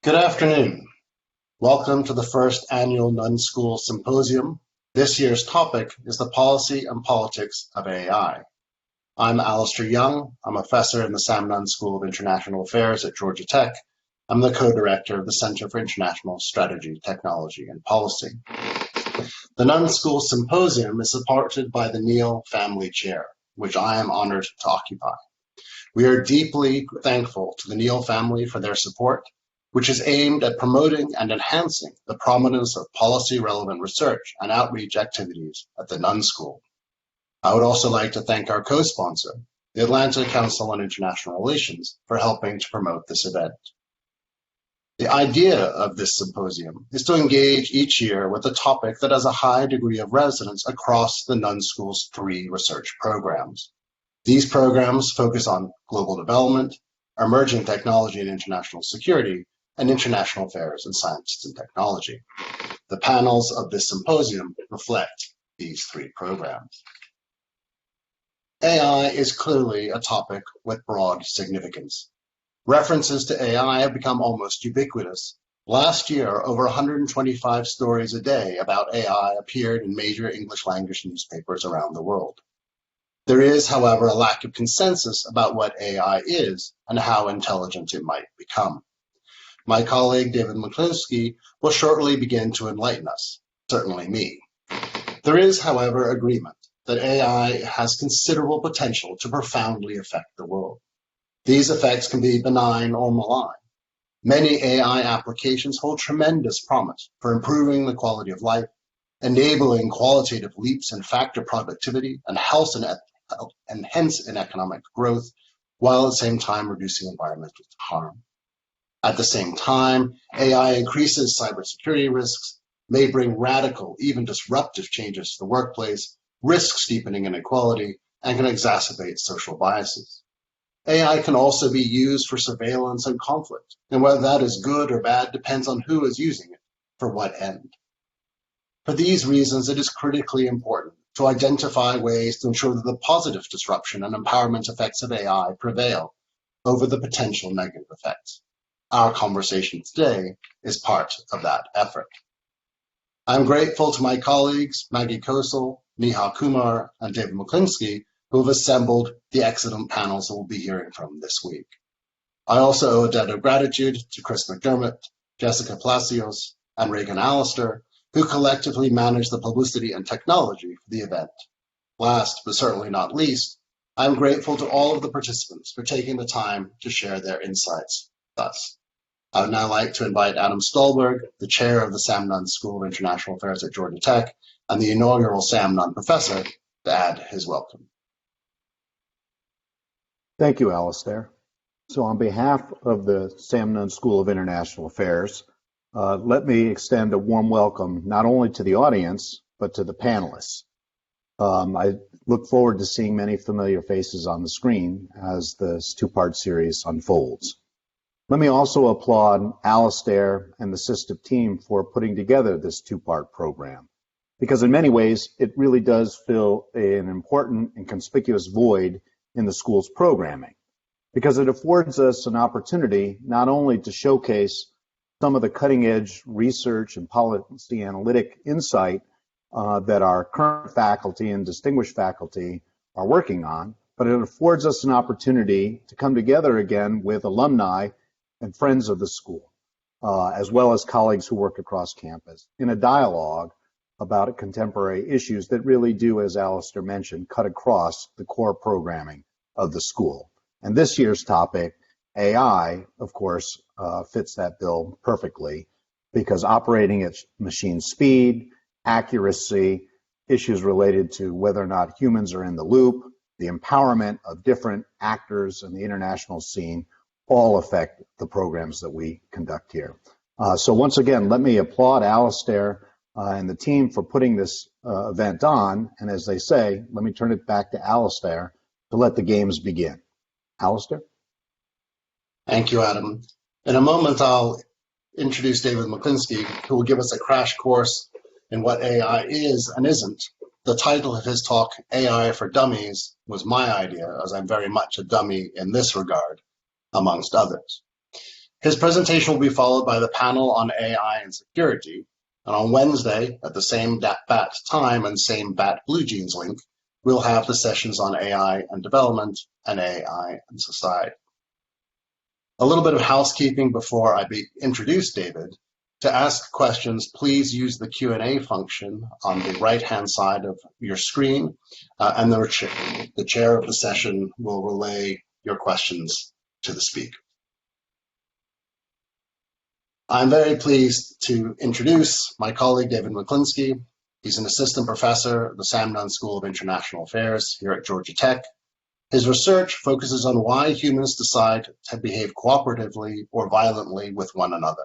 Good afternoon. Welcome to the first annual Nunn School Symposium. This year's topic is the policy and politics of AI. I'm Alistair Young. I'm a professor in the Sam Nunn School of International Affairs at Georgia Tech. I'm the co-director of the Center for International Strategy, Technology, and Policy. The Nunn School Symposium is supported by the Neal Family Chair, which I am honored to occupy. We are deeply thankful to the Neal family for their support, which is aimed at promoting and enhancing the prominence of policy-relevant research and outreach activities at the Nunn School. I would also like to thank our co-sponsor, the Atlanta Council on International Relations, for helping to promote this event. The idea of this symposium is to engage each year with a topic that has a high degree of resonance across the Nunn School's 3 research programs. These programs focus on global development, emerging technology and international security, and international affairs in science and technology. The panels of this symposium reflect these 3 programs. AI is clearly a topic with broad significance. References to AI have become almost ubiquitous. Last year, over 125 stories a day about AI appeared in major English language newspapers around the world. There is, however, a lack of consensus about what AI is and how intelligent it might become. My colleague, David Mclinski, will shortly begin to enlighten us, certainly me. There is, however, agreement that AI has considerable potential to profoundly affect the world. These effects can be benign or malign. Many AI applications hold tremendous promise for improving the quality of life, enabling qualitative leaps in factor productivity and hence in economic growth, while at the same time reducing environmental harm. At the same time, AI increases cybersecurity risks, may bring radical, even disruptive changes to the workplace, risks deepening inequality, and can exacerbate social biases. AI can also be used for surveillance and conflict, and whether that is good or bad depends on who is using it, for what end. For these reasons, it is critically important to identify ways to ensure that the positive disruption and empowerment effects of AI prevail over the potential negative effects. Our conversation today is part of that effort. I'm grateful to my colleagues, Maggie Kosel, Neha Kumar, and David Mclinski, who have assembled the excellent panels that we'll be hearing from this week. I also owe a debt of gratitude to Chris McDermott, Jessica Palacios, and Reagan Allister, who collectively manage the publicity and technology for the event. Last, but certainly not least, I'm grateful to all of the participants for taking the time to share their insights with us. I would now like to invite Adam Stolberg, the chair of the Sam Nunn School of International Affairs at Georgia Tech and the inaugural Sam Nunn professor, to add his welcome. Thank you, Alistair. So on behalf of the Sam Nunn School of International Affairs, let me extend a warm welcome not only to the audience, but to the panelists. I look forward to seeing many familiar faces on the screen as this 2-part series unfolds. Let me also applaud Alistair and the SISTIP team for putting together this 2-part program, because in many ways, it really does fill an important and conspicuous void in the school's programming, because it affords us an opportunity not only to showcase some of the cutting-edge research and policy analytic insight that our current faculty and distinguished faculty are working on, but it affords us an opportunity to come together again with alumni and friends of the school, as well as colleagues who work across campus, in a dialogue about contemporary issues that really do, as Alistair mentioned, cut across the core programming of the school. And this year's topic, AI, of course, fits that bill perfectly, because operating at machine speed, accuracy, issues related to whether or not humans are in the loop, the empowerment of different actors in the international scene, all affect the programs that we conduct here. So once again, let me applaud Alistair and the team for putting this event on. And as they say, let me turn it back to Alistair to let the games begin. Alistair? Thank you, Adam. In a moment, I'll introduce David Mclinski, who will give us a crash course in what AI is and isn't. The title of his talk, AI for Dummies, was my idea, as I'm very much a dummy in this regard, amongst others. His presentation will be followed by the panel on AI and security. And on Wednesday, at the same BAT time and same BAT Blue Jeans link, we'll have the sessions on AI and development and AI and society. A little bit of housekeeping before I introduce David. To ask questions, please use the Q&A function on the right-hand side of your screen, and the chair of the session will relay your questions to the speaker. I'm very pleased to introduce my colleague, David Mclinski. He's an assistant professor at the Sam Nunn School of International Affairs here at Georgia Tech. His research focuses on why humans decide to behave cooperatively or violently with one another.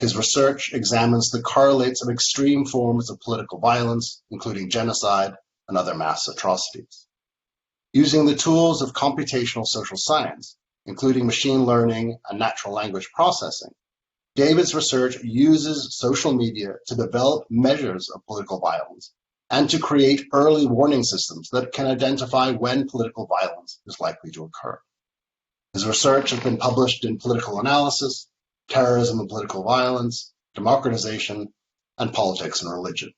His research examines the correlates of extreme forms of political violence, including genocide and other mass atrocities. Using the tools of computational social science, including machine learning and natural language processing, David's research uses social media to develop measures of political violence and to create early warning systems that can identify when political violence is likely to occur. His research has been published in Political Analysis, Terrorism and Political Violence, Democratization, and Politics and Religion.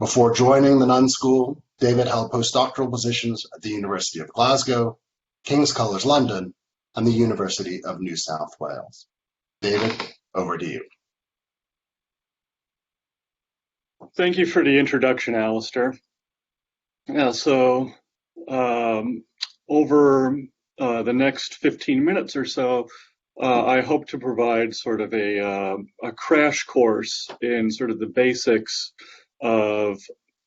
Before joining the Nunn School, David held postdoctoral positions at the University of Glasgow, King's College London, and the University of New South Wales. David, over to you. Thank you for the introduction, Alistair. Over the next 15 minutes or so, I hope to provide sort of a crash course in sort of the basics of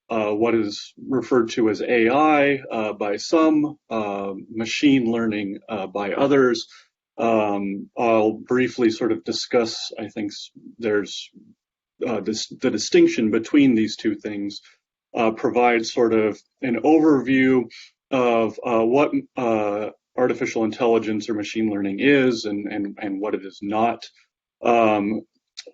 what is referred to as AI by some, machine learning by others. I'll briefly sort of discuss, I think there's the distinction between these two things, provide sort of an overview of what artificial intelligence or machine learning is and what it is not.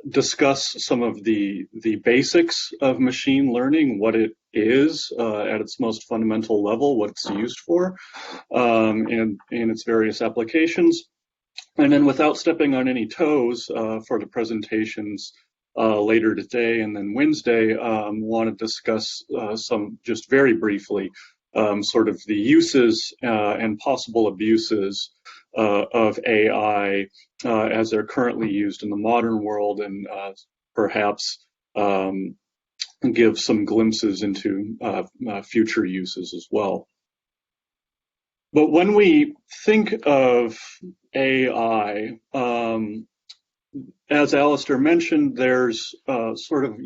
Discuss some of the basics of machine learning, what it is at its most fundamental level, what it's used for, and its various applications. And then, without stepping on any toes for the presentations later today and then Wednesday, want to discuss some, just very briefly, sort of the uses and possible abuses of AI as they're currently used in the modern world, and perhaps give some glimpses into future uses as well. But when we think of AI, as Alistair mentioned, there's sort of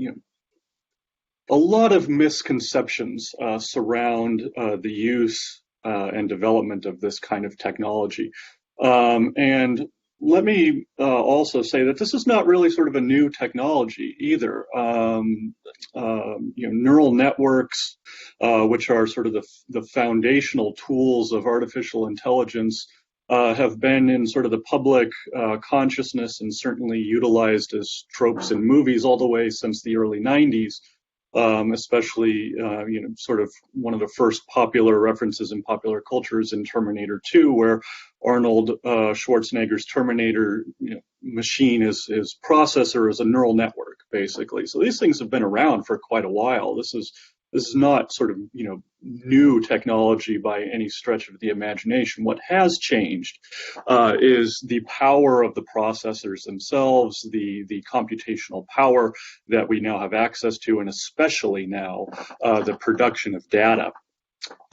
a lot of misconceptions surround the use and development of this kind of technology. And let me also say that this is not really sort of a new technology either. Neural networks, which are sort of the foundational tools of artificial intelligence, have been in sort of the public consciousness and certainly utilized as tropes in movies all the way since the early 90s. Especially, sort of one of the first popular references in popular culture is in Terminator 2, where Arnold Schwarzenegger's Terminator machine, his processor is a neural network, basically. So these things have been around for quite a while. This is not sort of, new technology by any stretch of the imagination. What has changed is the power of the processors themselves, the computational power that we now have access to, and especially now the production of data.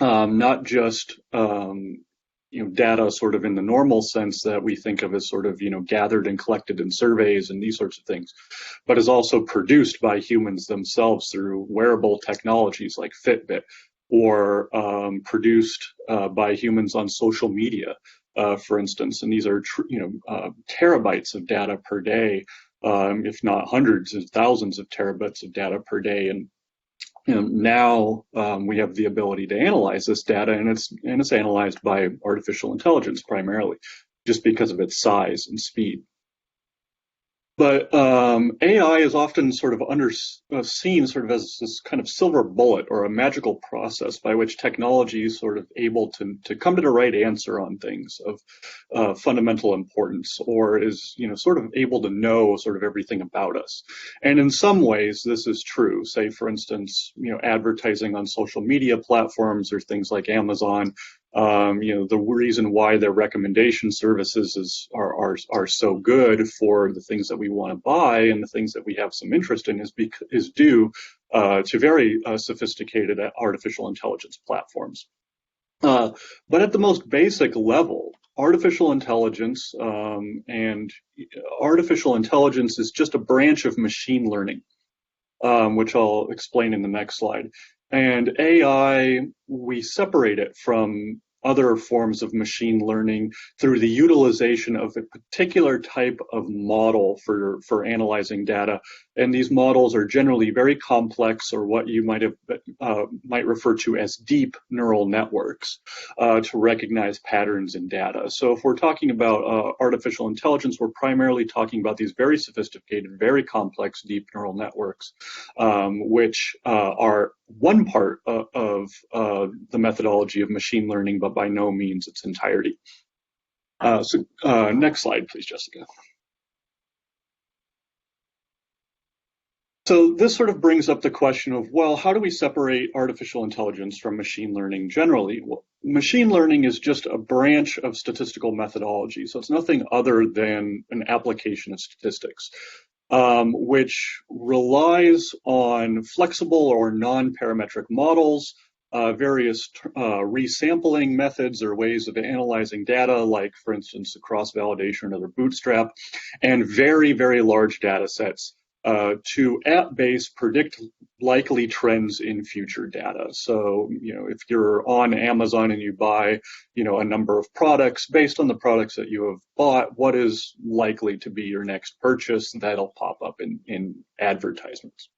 Not just data sort of in the normal sense that we think of as sort of, gathered and collected in surveys and these sorts of things, but is also produced by humans themselves through wearable technologies like Fitbit, or produced by humans on social media, for instance. And these are, terabytes of data per day, if not hundreds of thousands of terabytes of data per day. And now we have the ability to analyze this data, and it's analyzed by artificial intelligence primarily, just because of its size and speed. But AI is often sort of seen sort of as this kind of silver bullet or a magical process by which technology is sort of able to come to the right answer on things of fundamental importance, or is, you know, sort of able to know sort of everything about us. And in some ways, this is true. Say, for instance, you know, advertising on social media platforms or things like Amazon. You know, the reason why their recommendation services are so good for the things that we want to buy and the things that we have some interest in is due to very sophisticated artificial intelligence platforms. But at the most basic level, artificial intelligence is just a branch of machine learning, which I'll explain in the next slide. And AI, we separate it from other forms of machine learning through the utilization of a particular type of model for analyzing data. And these models are generally very complex, or what you might refer to as deep neural networks, to recognize patterns in data. So if we're talking about artificial intelligence, we're primarily talking about these very sophisticated, very complex deep neural networks, which are one part of the methodology of machine learning, but by no means its entirety. Next slide, please, Jessica. So this sort of brings up the question of, well, how do we separate artificial intelligence from machine learning generally? Well, machine learning is just a branch of statistical methodology, so it's nothing other than an application of statistics, which relies on flexible or non-parametric models, various resampling methods or ways of analyzing data, like, for instance, cross-validation or bootstrap, and very, very large data sets to, at base, predict likely trends in future data. So, you know, if you're on Amazon and you buy, you know, a number of products, based on the products that you have bought, what is likely to be your next purchase? That'll pop up in advertisements.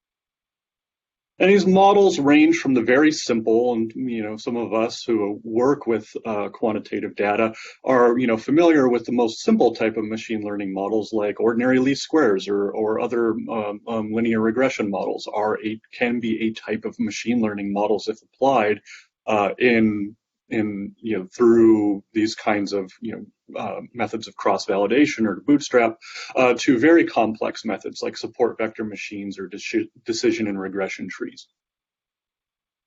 And these models range from the very simple, and, you know, some of us who work with quantitative data are, you know, familiar with the most simple type of machine learning models, like ordinary least squares or other linear regression models can be a type of machine learning models if applied through these kinds of, methods of cross-validation or bootstrap, to very complex methods like support vector machines or decision and regression trees.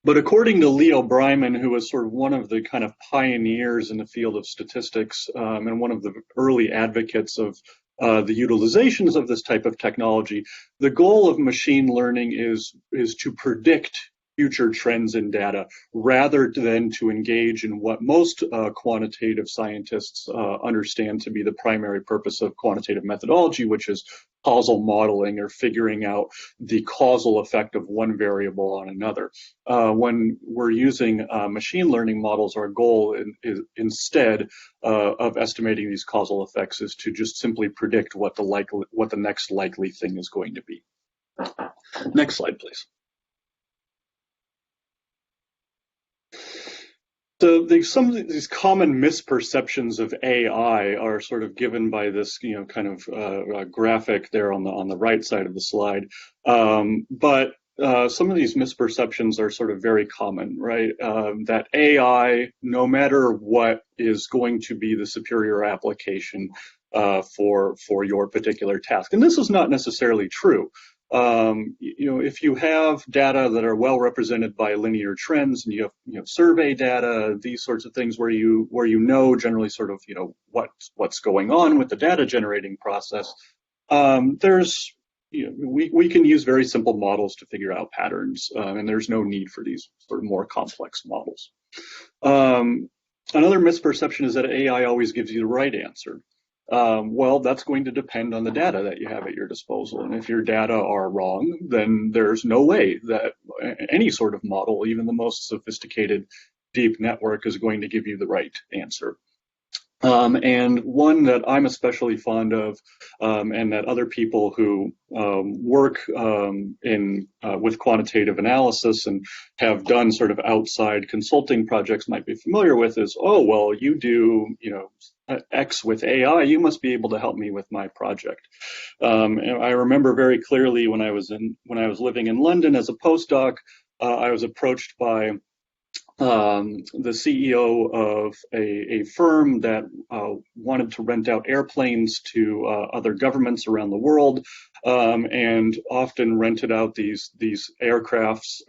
But according to Leo Breiman, who was sort of one of the kind of pioneers in the field of statistics, and one of the early advocates of the utilizations of this type of technology, the goal of machine learning is to predict future trends in data, rather than to engage in what most quantitative scientists understand to be the primary purpose of quantitative methodology, which is causal modeling, or figuring out the causal effect of one variable on another. When we're using machine learning models, our goal is instead of estimating these causal effects is to just simply predict what the next likely thing is going to be. Next slide, please. So some of these common misperceptions of AI are sort of given by this, kind of graphic there on the right side of the slide. But some of these misperceptions are sort of very common, right? That AI, no matter what, is going to be the superior application for your particular task. And this is not necessarily true. If you have data that are well represented by linear trends, and you have survey data, these sorts of things where you know generally sort of what's going on with the data generating process, we can use very simple models to figure out patterns, and there's no need for these sort of more complex models. Another misperception is that AI always gives you the right answer. Well, that's going to depend on the data that you have at your disposal. And if your data are wrong, then there's no way that any sort of model, even the most sophisticated deep network, is going to give you the right answer. And one that I'm especially fond of, and that other people who work with quantitative analysis and have done sort of outside consulting projects might be familiar with, is, oh, well, you do, X with AI, you must be able to help me with my project. And I remember very clearly when I was living in London as a postdoc, I was approached by the CEO of a firm that wanted to rent out airplanes to other governments around the world, and often rented out these aircrafts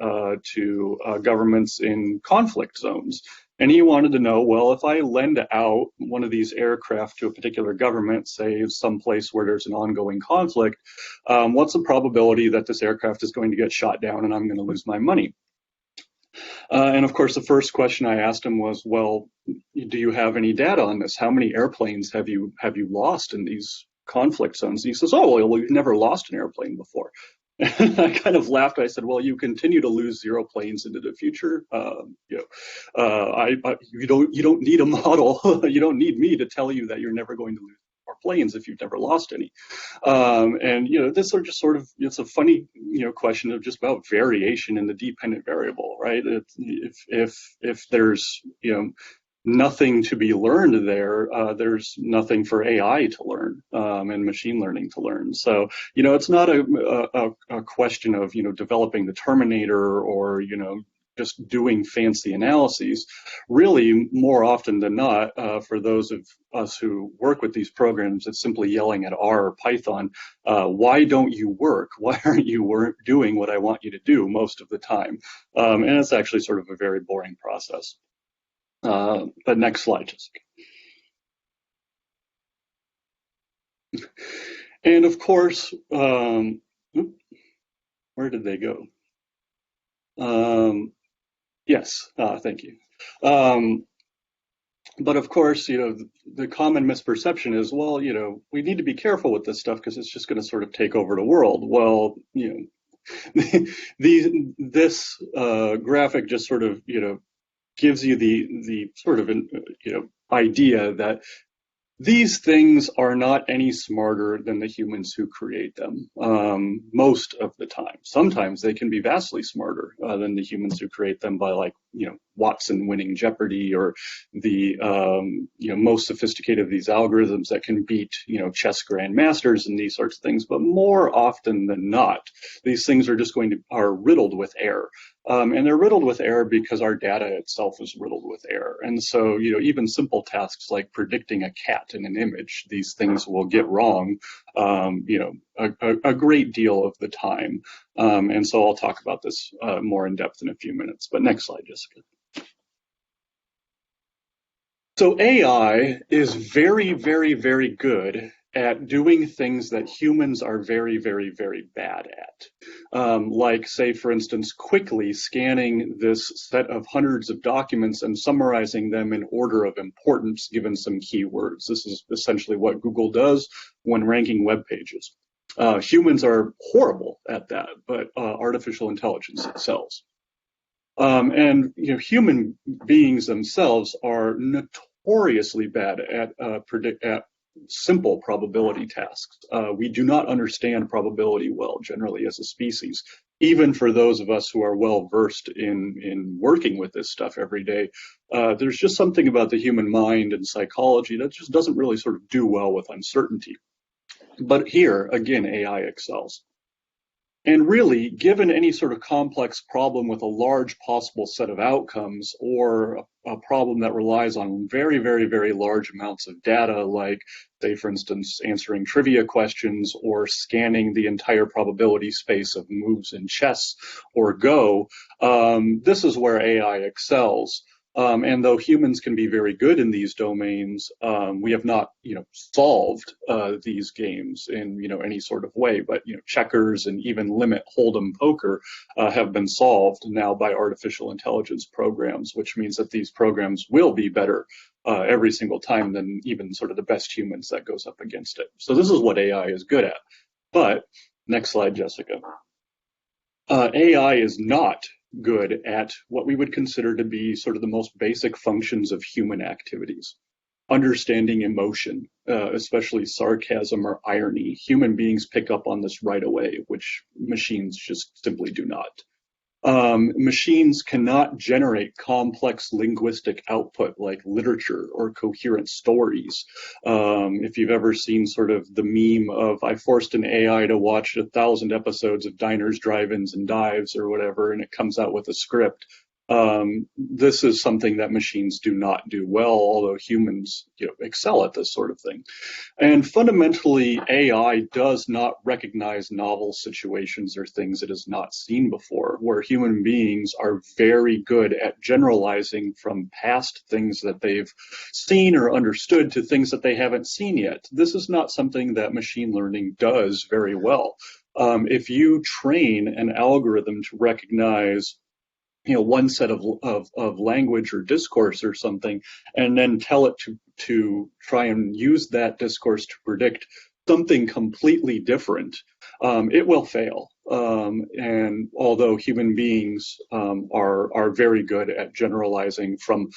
to governments in conflict zones. And he wanted to know, well, if I lend out one of these aircraft to a particular government, say someplace where there's an ongoing conflict, what's the probability that this aircraft is going to get shot down and I'm going to lose my money? And of course, the first question I asked him was, well, do you have any data on this? How many airplanes have you lost in these conflict zones? And he says, oh, well, we've never lost an airplane before. And I kind of laughed. I said, well, you continue to lose 0 planes into the future. You don't need a model. You don't need me to tell you that you're never going to lose more planes if you've never lost any. And this are just sort of, it's a funny question of just about variation in the dependent variable, right? If there's nothing to be learned there, there's nothing for AI to learn and machine learning to learn. So it's not a question of developing the Terminator or just doing fancy analyses. Really, more often than not, for those of us who work with these programs, it's simply yelling at R or Python, why don't you work? Why aren't you doing what I want you to do most of the time? And it's actually sort of a very boring process. But next slide, Jessica. And of course, where did they go? Yes, thank you. But of course, the common misperception is, well, we need to be careful with this stuff because it's just going to sort of take over the world. Well, this graphic just sort of, gives you the sort of idea that these things are not any smarter than the humans who create them most of the time. Sometimes they can be vastly smarter than the humans who create them by Watson winning Jeopardy, or the most sophisticated of these algorithms that can beat chess grandmasters and these sorts of things. But more often than not, these things are just are riddled with error. And they're riddled with error because our data itself is riddled with error. And so, even simple tasks like predicting a cat in an image, these things will get wrong, a great deal of the time. And so I'll talk about this more in depth in a few minutes. But next slide, Jessica. So AI is very, very, very good at doing things that humans are very, very, very bad at. Like, say, for instance, quickly scanning this set of hundreds of documents and summarizing them in order of importance given some keywords. This is essentially what Google does when ranking web pages. Humans are horrible at that, but artificial intelligence excels. And human beings themselves are notoriously bad at simple probability tasks. We do not understand probability well, generally, as a species. Even for those of us who are well versed in working with this stuff every day, there's just something about the human mind and psychology that just doesn't really sort of do well with uncertainty. But here, again, AI excels. And really, given any sort of complex problem with a large possible set of outcomes, or a problem that relies on very, very, very large amounts of data, like, say, for instance, answering trivia questions or scanning the entire probability space of moves in chess or Go, this is where AI excels. And though humans can be very good in these domains, we have not, solved these games in, any sort of way. But, checkers and even limit hold'em poker have been solved now by artificial intelligence programs, which means that these programs will be better every single time than even sort of the best humans that goes up against it. So this is what AI is good at. But next slide, Jessica. AI is not good at what we would consider to be sort of the most basic functions of human activities. Understanding emotion, especially sarcasm or irony. Human beings pick up on this right away, which machines just simply do not. Machines cannot generate complex linguistic output like literature or coherent stories. If you've ever seen sort of the meme of, I forced an AI to watch 1,000 episodes of Diners, Drive-Ins, and Dives or whatever, and it comes out with a script. This is something that machines do not do well, although humans excel at this sort of thing. And fundamentally, AI does not recognize novel situations or things it has not seen before, where human beings are very good at generalizing from past things that they've seen or understood to things that they haven't seen yet. This is not something that machine learning does very well. If you train an algorithm to recognize one set of language or discourse or something, and then tell it to try and use that discourse to predict something completely different, it will fail. And although human beings are very good at generalizing from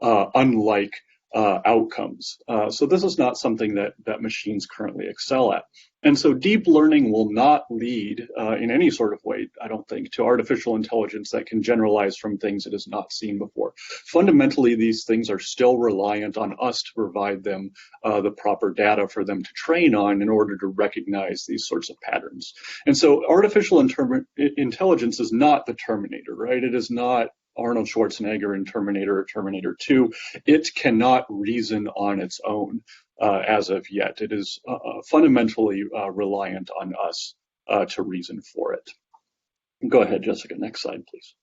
unlike outcomes. So this is not something that machines currently excel at. And so deep learning will not lead in any sort of way, I don't think, to artificial intelligence that can generalize from things it has not seen before. Fundamentally, these things are still reliant on us to provide them the proper data for them to train on in order to recognize these sorts of patterns. And so artificial intelligence is not the Terminator, right? It is not Arnold Schwarzenegger in Terminator or Terminator 2. It cannot reason on its own as of yet. It is fundamentally reliant on us to reason for it. Go ahead, Jessica. Next slide, please.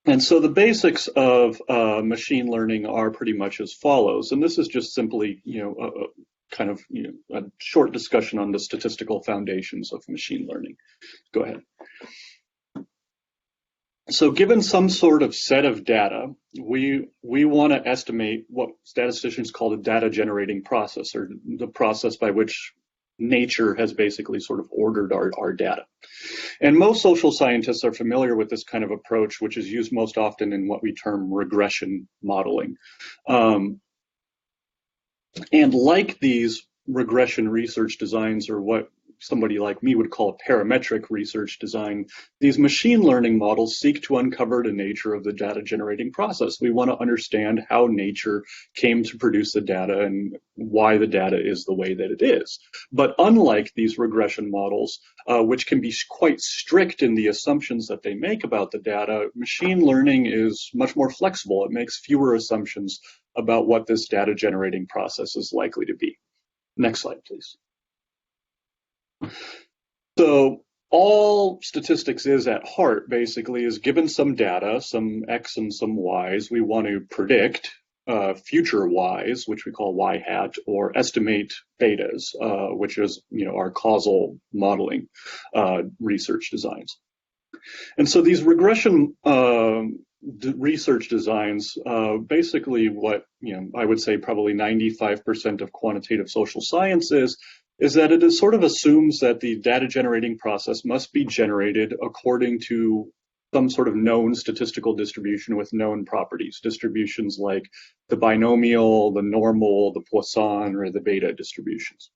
And so the basics of machine learning are pretty much as follows. And this is just simply, a short discussion on the statistical foundations of machine learning. Go ahead. So given some sort of set of data, we want to estimate what statisticians call the data generating process, or the process by which nature has basically sort of ordered our data. And most social scientists are familiar with this kind of approach, which is used most often in what we term regression modeling. And like these regression research designs, or what somebody like me would call a parametric research design, these machine learning models seek to uncover the nature of the data generating process. We want to understand how nature came to produce the data and why the data is the way that it is. But unlike these regression models, which can be quite strict in the assumptions that they make about the data, machine learning is much more flexible. It makes fewer assumptions about what this data generating process is likely to be. Next slide, please. So all statistics is at heart basically is given some data, some X and some Y's. We want to predict future Y's, which we call Y hat, or estimate betas, which is our causal modeling research designs. And so these regression research designs, basically what I would say probably 95% of quantitative social science is that it sort of assumes that the data generating process must be generated according to some sort of known statistical distribution with known properties, distributions like the binomial, the normal, the Poisson, or the beta distributions.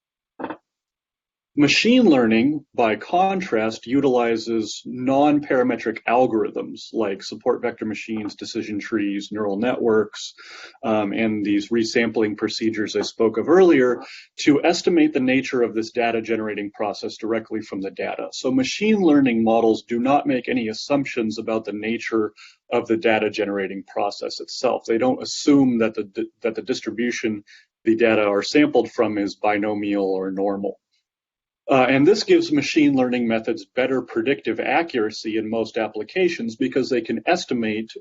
Machine learning, by contrast, utilizes non-parametric algorithms like support vector machines, decision trees, neural networks, and these resampling procedures I spoke of earlier to estimate the nature of this data generating process directly from the data. So machine learning models do not make any assumptions about the nature of the data generating process itself. They don't assume that the distribution the data are sampled from is binomial or normal. And this gives machine learning methods better predictive accuracy in most applications because they can estimate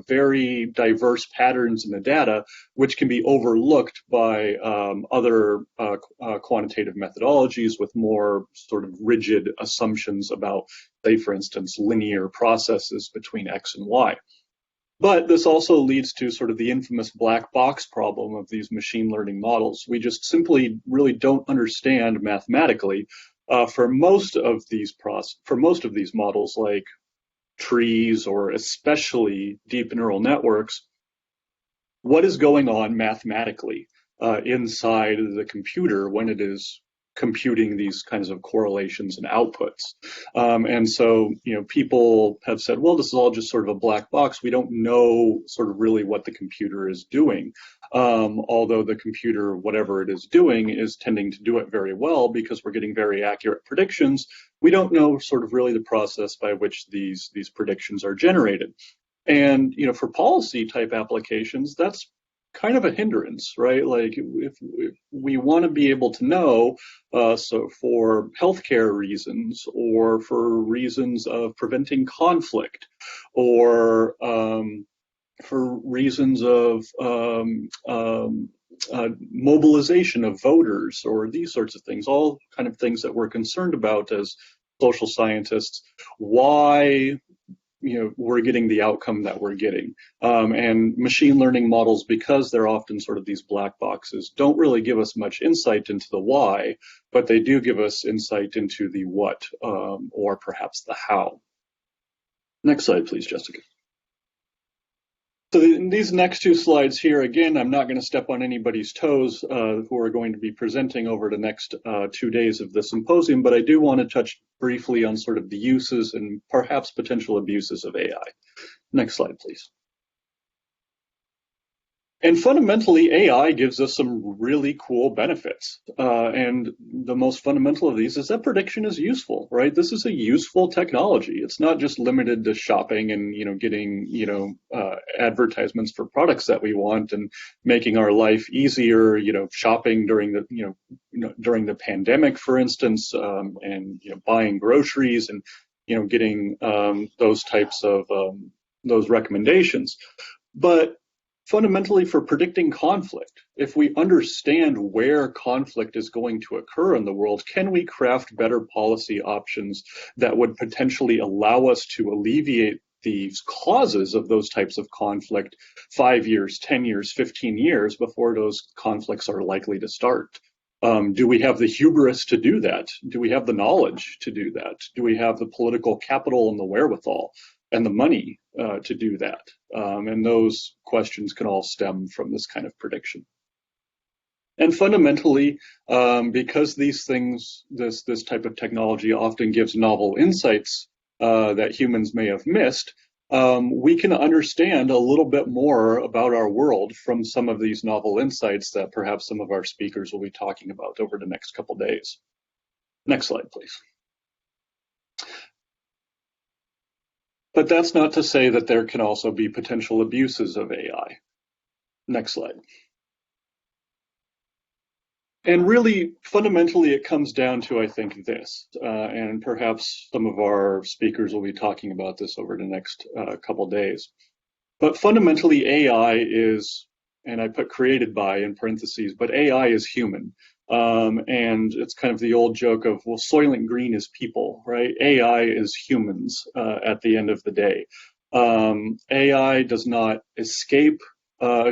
very diverse patterns in the data, which can be overlooked by other quantitative methodologies with more sort of rigid assumptions about, say, for instance, linear processes between X and Y. But this also leads to sort of the infamous black box problem of these machine learning models. We just simply really don't understand mathematically for most of these models, like trees or especially deep neural networks, what is going on mathematically inside the computer when it is computing these kinds of correlations and outputs. And so, people have said, well, this is all just sort of a black box. We don't know sort of really what the computer is doing. Although the computer, whatever it is doing, is tending to do it very well because we're getting very accurate predictions. We don't know sort of really the process by which these predictions are generated. And, for policy type applications, that's kind of a hindrance, right? Like if we want to be able to know, so for healthcare reasons or for reasons of preventing conflict or for reasons of mobilization of voters or these sorts of things, all kind of things that we're concerned about as social scientists, why we're getting the outcome that we're getting. And machine learning models, because they're often sort of these black boxes, don't really give us much insight into the why, but they do give us insight into the what, or perhaps the how. Next slide, please, Jessica. So in these next two slides here, again, I'm not going to step on anybody's toes who are going to be presenting over the next 2 days of the symposium, but I do want to touch briefly on sort of the uses and perhaps potential abuses of AI. Next slide, please. And fundamentally, AI gives us some really cool benefits. And the most fundamental of these is that prediction is useful, right? This is a useful technology. It's not just limited to shopping and, getting, advertisements for products that we want and making our life easier, shopping during the, during the pandemic, for instance, and, buying groceries and, getting those types of, those recommendations. But fundamentally, for predicting conflict, if we understand where conflict is going to occur in the world, can we craft better policy options that would potentially allow us to alleviate these causes of those types of conflict 5 years, 10 years, 15 years before those conflicts are likely to start? Do we have the hubris to do that? Do we have the knowledge to do that? Do we have the political capital and the wherewithal and the money to do that? And those questions can all stem from this kind of prediction. And fundamentally, because these things, this type of technology often gives novel insights that humans may have missed, we can understand a little bit more about our world from some of these novel insights that perhaps some of our speakers will be talking about over the next couple days. Next slide, please. But that's not to say that there can also be potential abuses of AI. Next slide. And really, fundamentally, it comes down to, I think, this, and perhaps some of our speakers will be talking about this over the next couple days. But fundamentally, AI is, and I put created by in parentheses, but AI is human. And it's kind of the old joke of, well, Soylent Green is people, right? AI is humans at the end of the day. AI does not escape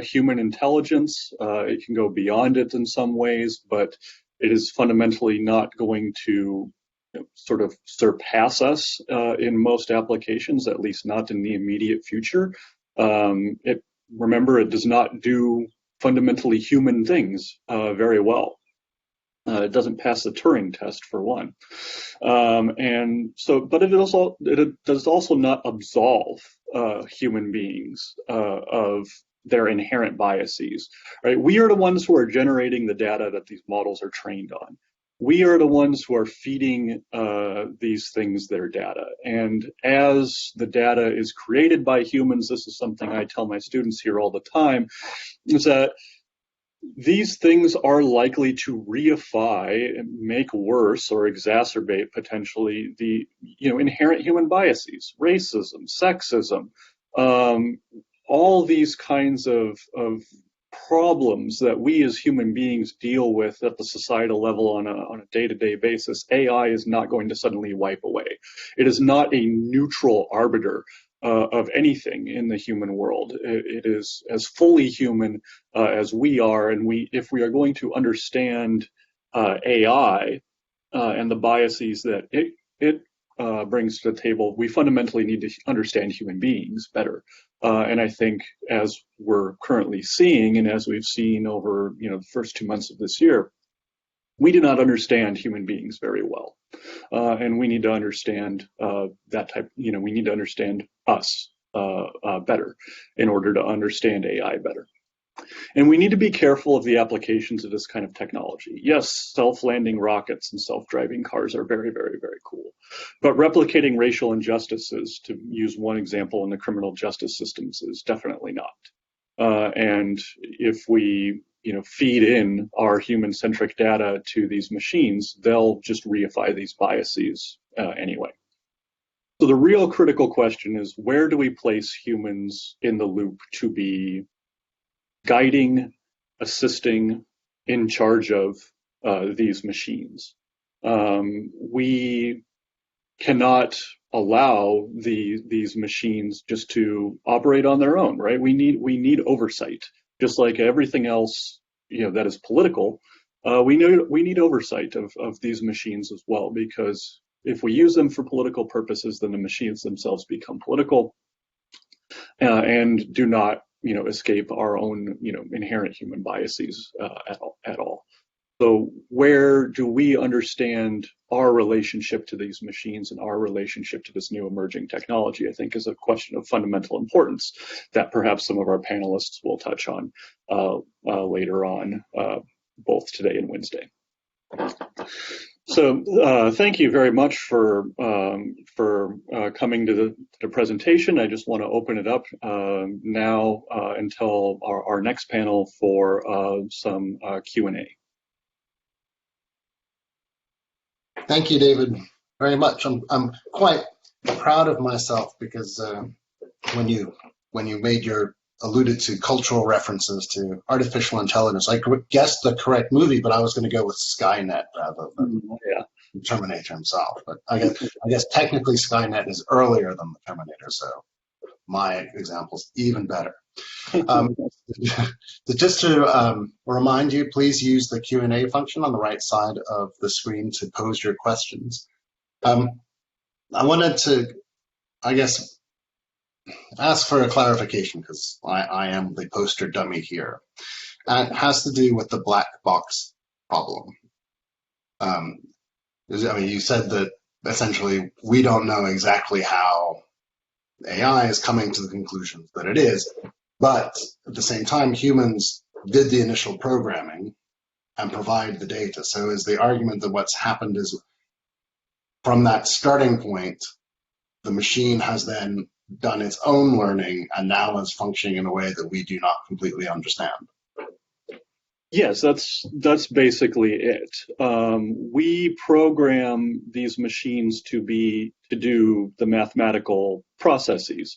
human intelligence. It can go beyond it in some ways, but it is fundamentally not going to sort of surpass us in most applications, at least not in the immediate future. Remember, it does not do fundamentally human things very well. It doesn't pass the Turing test, for one. And so, but it does also not absolve human beings of their inherent biases, right? We are the ones who are generating the data that these models are trained on. We are the ones who are feeding these things their data. And as the data is created by humans, this is something I tell my students here all the time, is that these things are likely to reify, make worse, or exacerbate potentially the inherent human biases, racism, sexism, all these kinds of problems that we as human beings deal with at the societal level on a day-to-day basis. AI is not going to suddenly wipe away. It is not a neutral arbiter of anything in the human world. It is as fully human as we are, and if we are going to understand AI and the biases that it brings to the table, we fundamentally need to understand human beings better. And I think, as we're currently seeing, and as we've seen over the first 2 months of this year, we do not understand human beings very well. And we need to understand that type, we need to understand us better in order to understand AI better. And we need to be careful of the applications of this kind of technology. Yes, self-landing rockets and self-driving cars are very, very, very cool. But replicating racial injustices, to use one example in the criminal justice systems, is definitely not. And if we feed in our human-centric data to these machines, they'll just reify these biases anyway. So the real critical question is, where do we place humans in the loop to be guiding, assisting, in charge of these machines? We cannot allow these machines just to operate on their own, right? We need oversight, just like everything else, that is political. We need oversight of these machines as well, because if we use them for political purposes, then the machines themselves become political and do not escape our own, inherent human biases at all. So where do we understand our relationship to these machines and our relationship to this new emerging technology, I think, is a question of fundamental importance that perhaps some of our panelists will touch on later on, both today and Wednesday. So thank you very much for coming to the presentation. I just want to open it up now until our next panel for some Q&A. Thank you, David, very much. I'm quite proud of myself because when you alluded to cultural references to artificial intelligence, I guessed the correct movie, but I was going to go with Skynet rather than Terminator himself. But I guess technically Skynet is earlier than the Terminator, so my example's even better. Just to remind you, please use the Q&A function on the right side of the screen to pose your questions. I wanted to, ask for a clarification, because I am the poster dummy here. And it has to do with the black box problem. You said that essentially we don't know exactly how AI is coming to the conclusions that it is, but at the same time, humans did the initial programming and provide the data. So is the argument that what's happened is from that starting point, the machine has then done its own learning and now is functioning in a way that we do not completely understand? Yes, that's basically it. We program these machines to do the mathematical processes,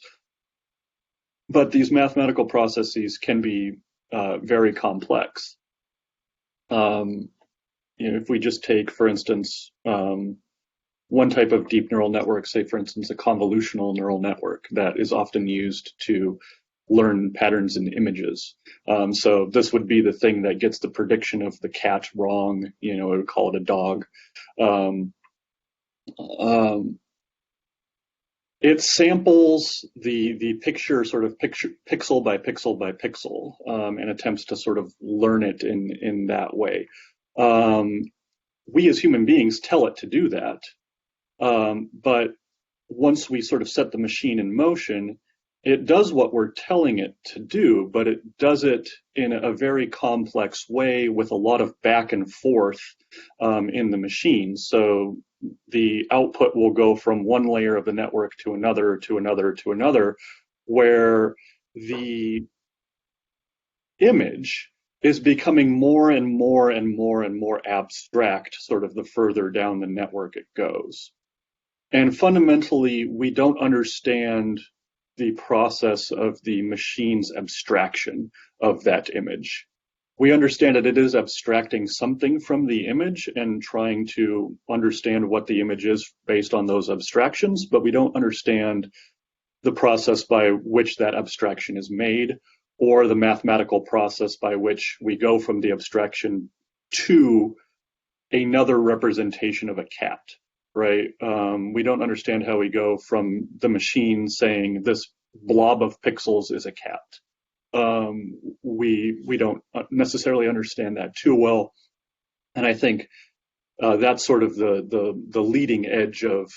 but these mathematical processes can be very complex. If we just take, for instance, one type of deep neural network, say, for instance, a convolutional neural network that is often used to learn patterns in images. So this would be the thing that gets the prediction of the cat wrong, we would call it a dog. It samples the picture pixel by pixel by pixel and attempts to sort of learn it in that way. We as human beings tell it to do that. But once we sort of set the machine in motion, it does what we're telling it to do, but it does it in a very complex way with a lot of back and forth in the machine. So the output will go from one layer of the network to another, to another, to another, where the image is becoming more and more and more and more abstract, sort of the further down the network it goes. And fundamentally, we don't understand the process of the machine's abstraction of that image. We understand that it is abstracting something from the image and trying to understand what the image is based on those abstractions, but we don't understand the process by which that abstraction is made, or the mathematical process by which we go from the abstraction to another representation of a cat. Right? We don't understand how we go from the machine saying this blob of pixels is a cat. We don't necessarily understand that too well. And I think that's sort of the leading edge of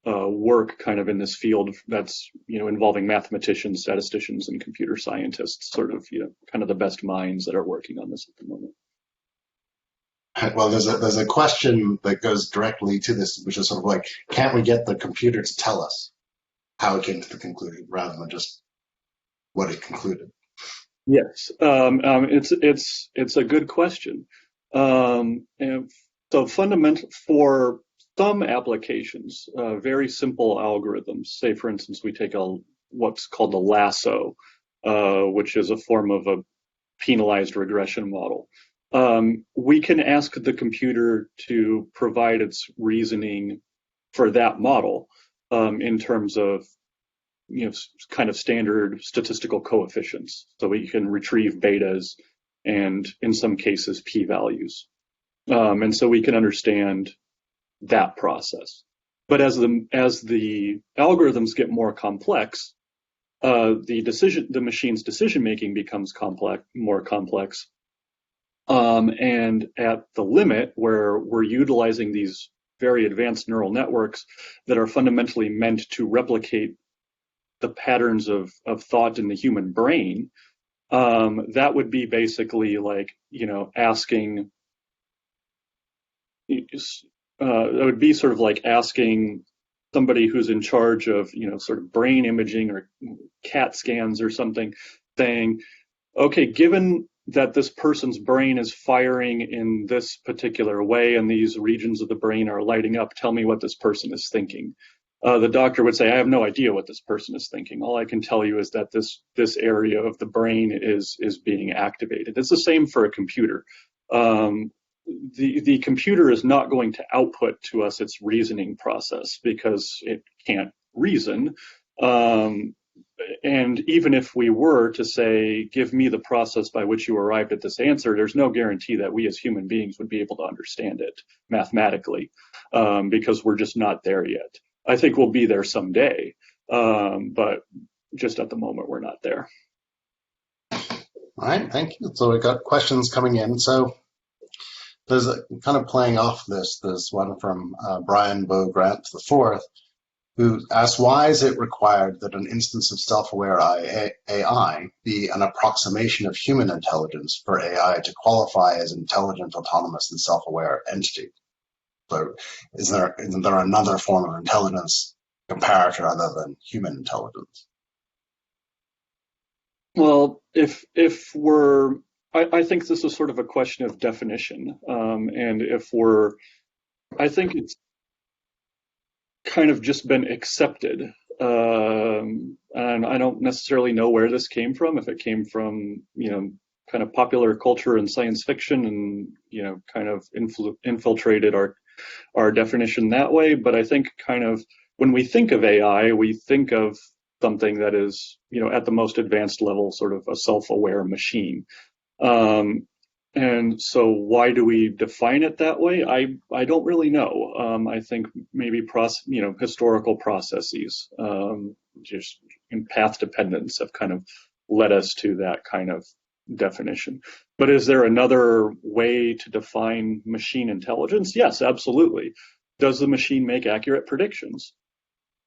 work kind of in this field that's, involving mathematicians, statisticians, and computer scientists, sort of, kind of the best minds that are working on this at the moment. Well, there's a question that goes directly to this, which is sort of like, can't we get the computer to tell us how it came to the conclusion rather than just what it concluded? Yes, it's a good question. And so fundamental for some applications, very simple algorithms. Say, for instance, we take what's called a lasso, which is a form of a penalized regression model. We can ask the computer to provide its reasoning for that model in terms of kind of standard statistical coefficients. So we can retrieve betas and in some cases p-values. And so we can understand that process. But as the algorithms get more complex, the machine's decision making becomes more complex. And at the limit where we're utilizing these very advanced neural networks that are fundamentally meant to replicate the patterns of thought in the human brain, that would be basically like, asking, that would be sort of like asking somebody who's in charge of, sort of brain imaging or CAT scans or something, saying, okay, given that this person's brain is firing in this particular way and these regions of the brain are lighting up, tell me what this person is thinking. The doctor would say, I have no idea what this person is thinking. All I can tell you is that this area of the brain is being activated. It's the same for a computer. The computer is not going to output to us its reasoning process because it can't reason. And even if we were to say, give me the process by which you arrived at this answer, there's no guarantee that we as human beings would be able to understand it mathematically, because we're just not there yet. I think we'll be there someday, but just at the moment, we're not there. All right, thank you. So we've got questions coming in. So there's kind of playing off this. There's one from Brian Bow Grant IV, who asks, why is it required that an instance of self-aware AI be an approximation of human intelligence for AI to qualify as intelligent, autonomous, and self-aware entity? So isn't there another form of intelligence comparator other than human intelligence? Well, I think this is sort of a question of definition. And I think it's kind of just been accepted. And I don't necessarily know where this came from, if it came from, kind of popular culture and science fiction and, kind of infiltrated our definition that way. But I think kind of when we think of AI, we think of something that is, at the most advanced level, sort of a self-aware machine. And so why do we define it that way? I don't really know. I think maybe historical processes, just in path dependence, have kind of led us to that kind of definition. But is there another way to define machine intelligence? Yes, absolutely. Does the machine make accurate predictions?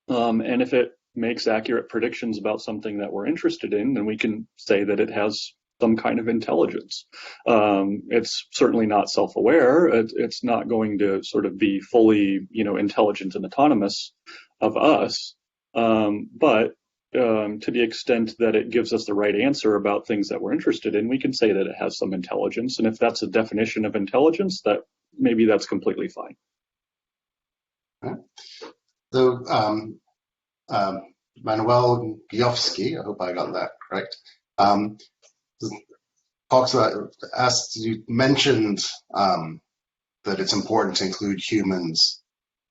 And if it makes accurate predictions about something that we're interested in, then we can say that it has some kind of intelligence. It's certainly not self-aware. It's not going to sort of be fully, intelligent and autonomous of us. But to the extent that it gives us the right answer about things that we're interested in, we can say that it has some intelligence. And if that's a definition of intelligence, maybe that's completely fine. Okay. So Manuel Giofsky, I hope I got that correct, talks about, you mentioned that it's important to include humans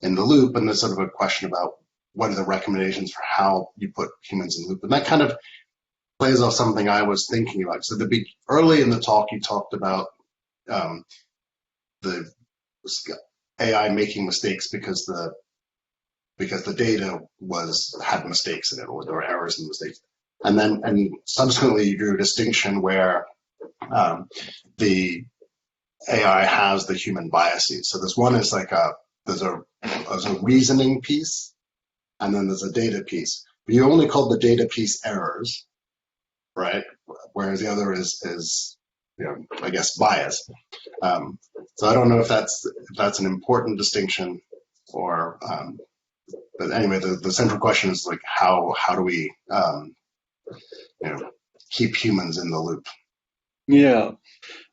in the loop, and there's sort of a question about what are the recommendations for how you put humans in the loop, and that kind of plays off something I was thinking about. So early in the talk, you talked about the AI making mistakes because the data had mistakes in it, or there were errors in the mistakes. And subsequently you drew a distinction where the AI has the human biases. So this one is like there's a reasoning piece, and then there's a data piece. But you only call the data piece errors, right? Whereas the other is I guess bias. So I don't know if that's an important distinction, or but anyway, the central question is like how do we keep humans in the loop? Yeah.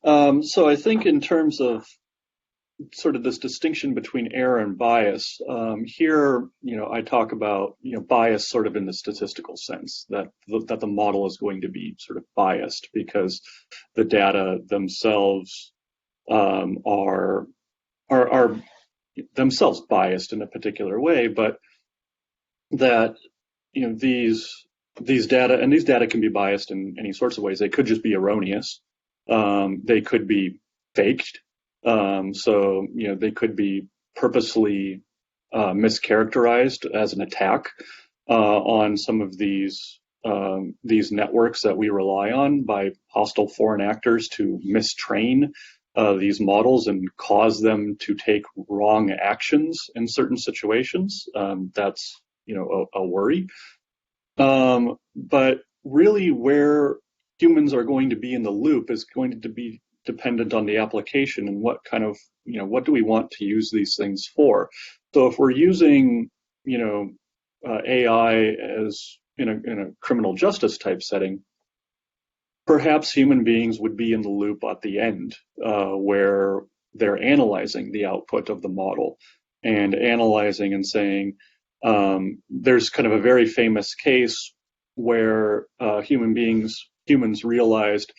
So I think in terms of sort of this distinction between error and bias, here, I talk about, bias sort of in the statistical sense, that the model is going to be sort of biased because the data themselves are themselves biased in a particular way, but that, these data, and these data can be biased in any sorts of ways. They could just be erroneous. They could be faked. So, they could be purposely mischaracterized as an attack on some of these networks that we rely on by hostile foreign actors to mistrain these models and cause them to take wrong actions in certain situations. That's, a worry. But really where humans are going to be in the loop is going to be dependent on the application and what kind of, what do we want to use these things for? So if we're using, AI as in a criminal justice type setting, perhaps human beings would be in the loop at the end, where they're analyzing the output of the model and analyzing and saying, there's kind of a very famous case where humans realized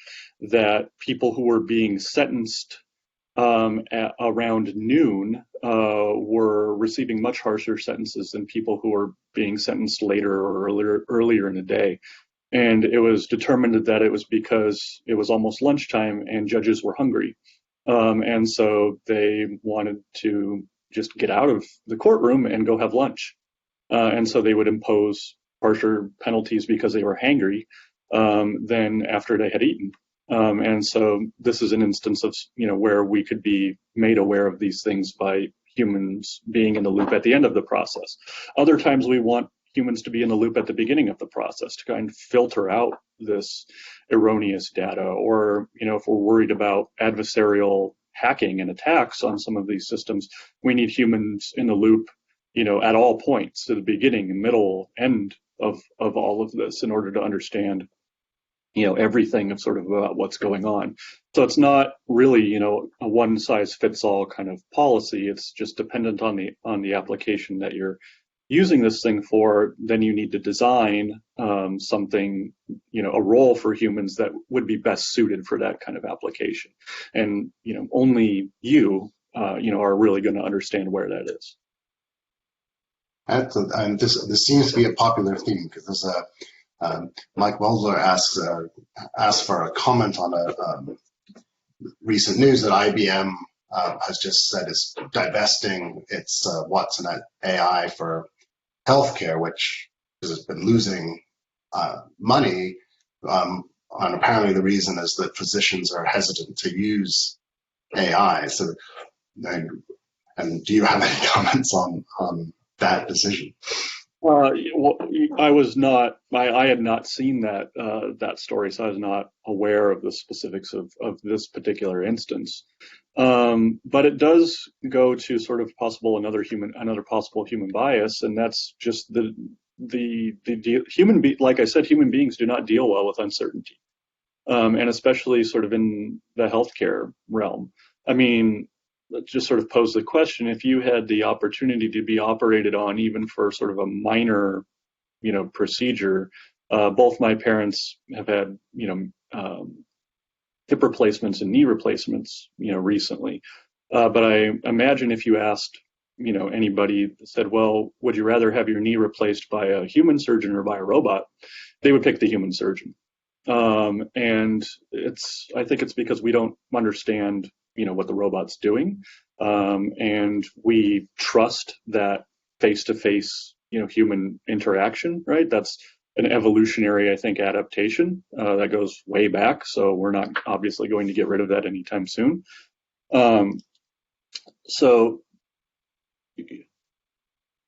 that people who were being sentenced around noon were receiving much harsher sentences than people who were being sentenced later or earlier in the day. And it was determined that it was because it was almost lunchtime and judges were hungry. And so they wanted to just get out of the courtroom and go have lunch. And so they would impose harsher penalties because they were hangry than after they had eaten. And so this is an instance of, where we could be made aware of these things by humans being in the loop at the end of the process. Other times we want humans to be in the loop at the beginning of the process to kind of filter out this erroneous data. Or, if we're worried about adversarial hacking and attacks on some of these systems, we need humans in the loop, at all points, at the beginning, middle, end of all of this in order to understand everything of sort of about what's going on. So it's not really, a one size fits all kind of policy. It's just dependent on the application that you're using this thing for. Then you need to design something, a role for humans that would be best suited for that kind of application. And, only you, are really going to understand where that is. And this seems to be a popular theme because there's Mike Weldler asked for a comment on a recent news that IBM has just said is divesting its Watson AI for healthcare, which has been losing money. And apparently the reason is that physicians are hesitant to use AI. So, and do you have any comments on that decision? Well, I had not seen that story, so I was not aware of the specifics of this particular instance. But it does go to sort of another possible human bias, and that's just like I said, human beings do not deal well with uncertainty, and especially sort of in the healthcare realm. I mean, let's just sort of pose the question: if you had the opportunity to be operated on, even for sort of a minor, procedure, both my parents have had, hip replacements and knee replacements, recently. But I imagine if you asked, anybody that said, well, would you rather have your knee replaced by a human surgeon or by a robot? They would pick the human surgeon. And I think it's because we don't understand, what the robot's doing. And we trust that face-to-face, human interaction, right? That's an evolutionary, I think, adaptation that goes way back. So we're not obviously going to get rid of that anytime soon. So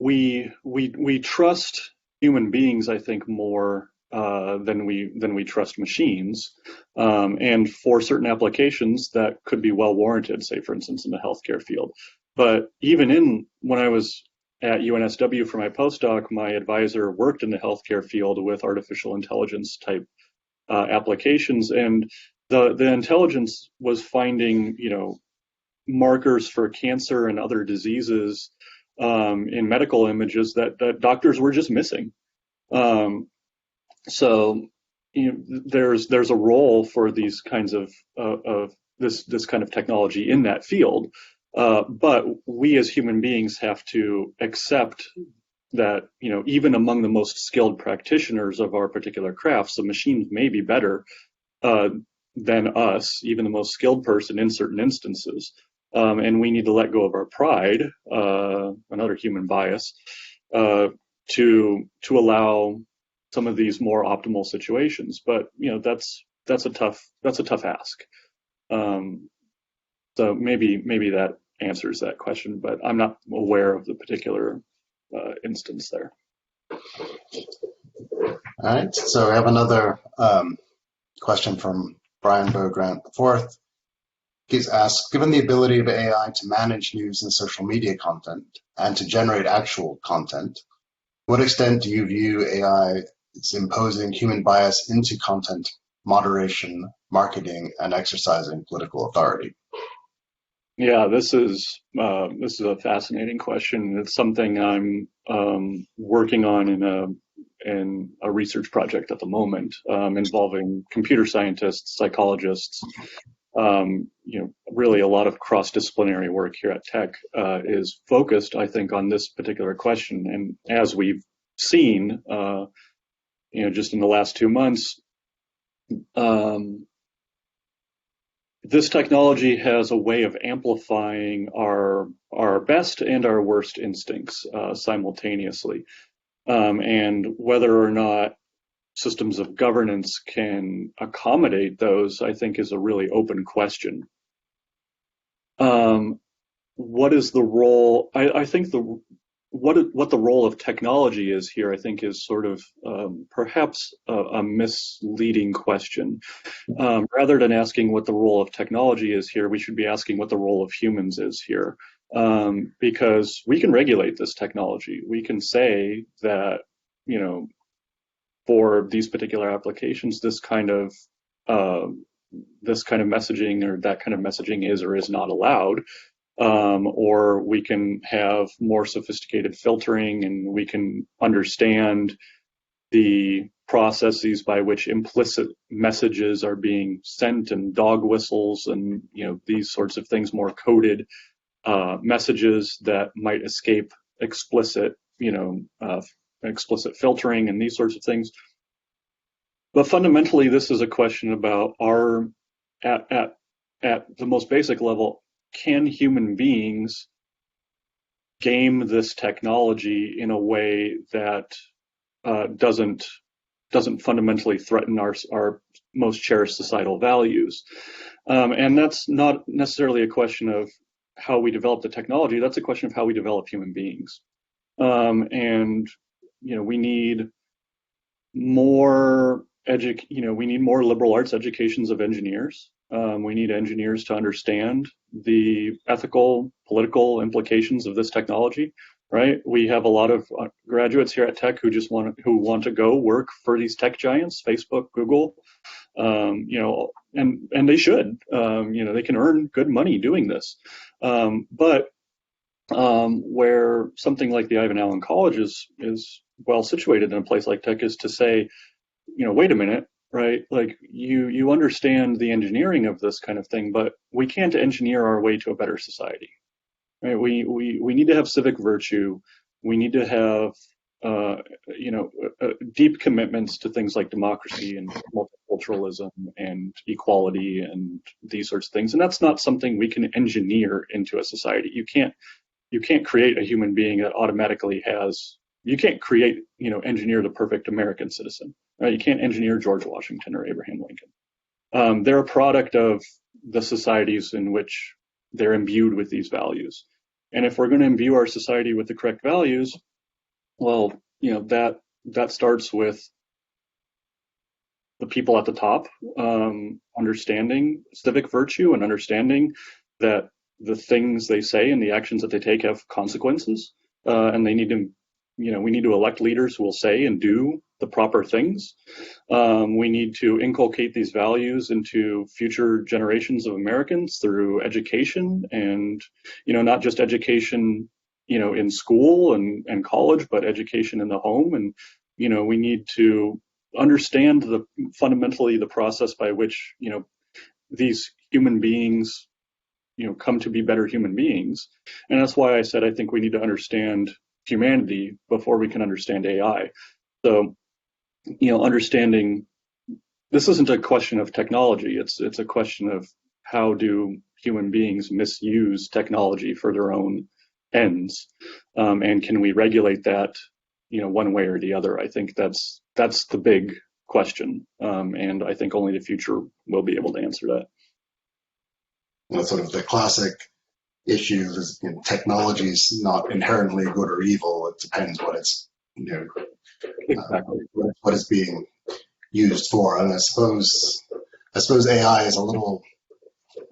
we trust human beings, I think, more than we trust machines, and for certain applications that could be well warranted, say for instance in the healthcare field. But even when I was at UNSW for my postdoc, my advisor worked in the healthcare field with artificial intelligence type applications, and the intelligence was finding, markers for cancer and other diseases in medical images that doctors were just missing. So there's a role for these kinds of this kind of technology in that field, but we as human beings have to accept that even among the most skilled practitioners of our particular crafts, the machines may be better than us, even the most skilled person in certain instances. And we need to let go of our pride, another human bias, to allow some of these more optimal situations. But that's a tough ask. So maybe that answers that question, but I'm not aware of the particular instance there. All right. So we have another question from Brian Beaugrant IV. He's asked, given the ability of AI to manage news and social media content and to generate actual content, to what extent do you view AI as imposing human bias into content moderation, marketing, and exercising political authority? Yeah, this is a fascinating question. It's something I'm working on in a research project at the moment, involving computer scientists, psychologists. Really a lot of cross-disciplinary work here at Tech is focused, I think, on this particular question. And as we've seen, just in the last 2 months, this technology has a way of amplifying our best and our worst instincts simultaneously. And whether or not systems of governance can accommodate those, I think, is a really open question. What is the role? I think what the role of technology is here, I think, is sort of perhaps a misleading question. Rather than asking what the role of technology is here, we should be asking what the role of humans is here. Because we can regulate this technology. We can say that, for these particular applications, this kind of messaging or that kind of messaging is or is not allowed. Or we can have more sophisticated filtering, and we can understand the processes by which implicit messages are being sent, and dog whistles and these sorts of things, more coded messages that might escape explicit filtering and these sorts of things. But fundamentally, this is a question about at the most basic level, can human beings game this technology in a way that doesn't fundamentally threaten our most cherished societal values? And that's not necessarily a question of how we develop the technology. That's a question of how we develop human beings. And we need more liberal arts educations of engineers. We need engineers to understand the ethical, political implications of this technology, right? We have a lot of graduates here at Tech who want to go work for these tech giants, Facebook, Google, and they should. They can earn good money doing this. But where something like the Ivan Allen College is well situated in a place like Tech is to say, wait a minute, right? Like you understand the engineering of this kind of thing, but we can't engineer our way to a better society, right? We need to have civic virtue. We need to have deep commitments to things like democracy and multiculturalism and equality and these sorts of things. And that's not something we can engineer into a society. You can't create a human being that automatically has. You can't engineer the perfect American citizen. Right? You can't engineer George Washington or Abraham Lincoln. They're a product of the societies in which they're imbued with these values. And if we're going to imbue our society with the correct values, well, that starts with the people at the top, understanding civic virtue and understanding that the things they say and the actions that they take have consequences, and they need to, we need to elect leaders who will say and do the proper things. We need to inculcate these values into future generations of Americans through education, and not just education in school and college, but education in the home. And we need to understand fundamentally the process by which these human beings come to be better human beings. And that's why I said I think we need to understand humanity before we can understand AI. So understanding this isn't a question of technology, it's a question of how do human beings misuse technology for their own ends, and can we regulate that one way or the other. I think that's the big question, and I think only the future will be able to answer that. That's sort of the classic issue is technology is not inherently good or evil. It depends what it's Exactly. What it's being used for. And I suppose AI is a little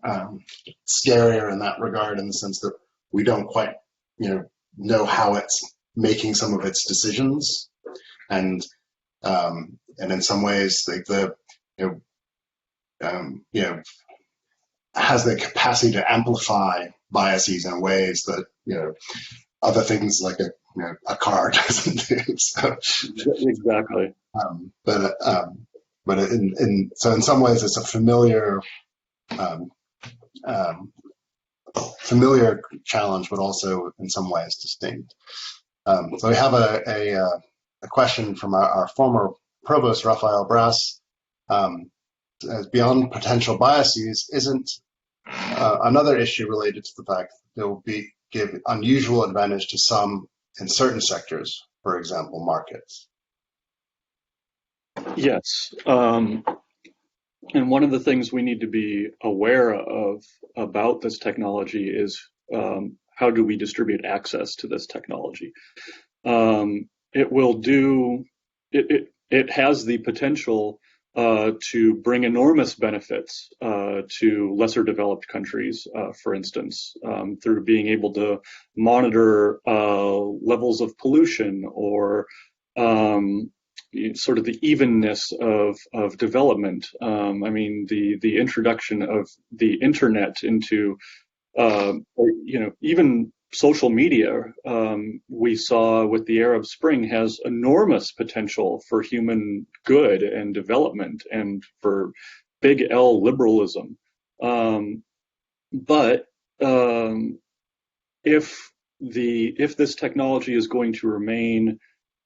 scarier in that regard, in the sense that we don't quite know how it's making some of its decisions, and in some ways has the capacity to amplify biases in ways that other things like a car doesn't do. So, exactly. But in some ways it's a familiar challenge, but also in some ways distinct. So we have a question from our former provost, Raphael Brass. Beyond potential biases, isn't another issue related to the fact that there will give unusual advantage to some in certain sectors, for example, markets? Yes. And one of the things we need to be aware of about this technology is how do we distribute access to this technology? It has the potential to bring enormous benefits to lesser developed countries, for instance, through being able to monitor levels of pollution or sort of the evenness of development. The introduction of the internet into even social media, we saw with the Arab Spring, has enormous potential for human good and development and for big L liberalism. But if this technology is going to remain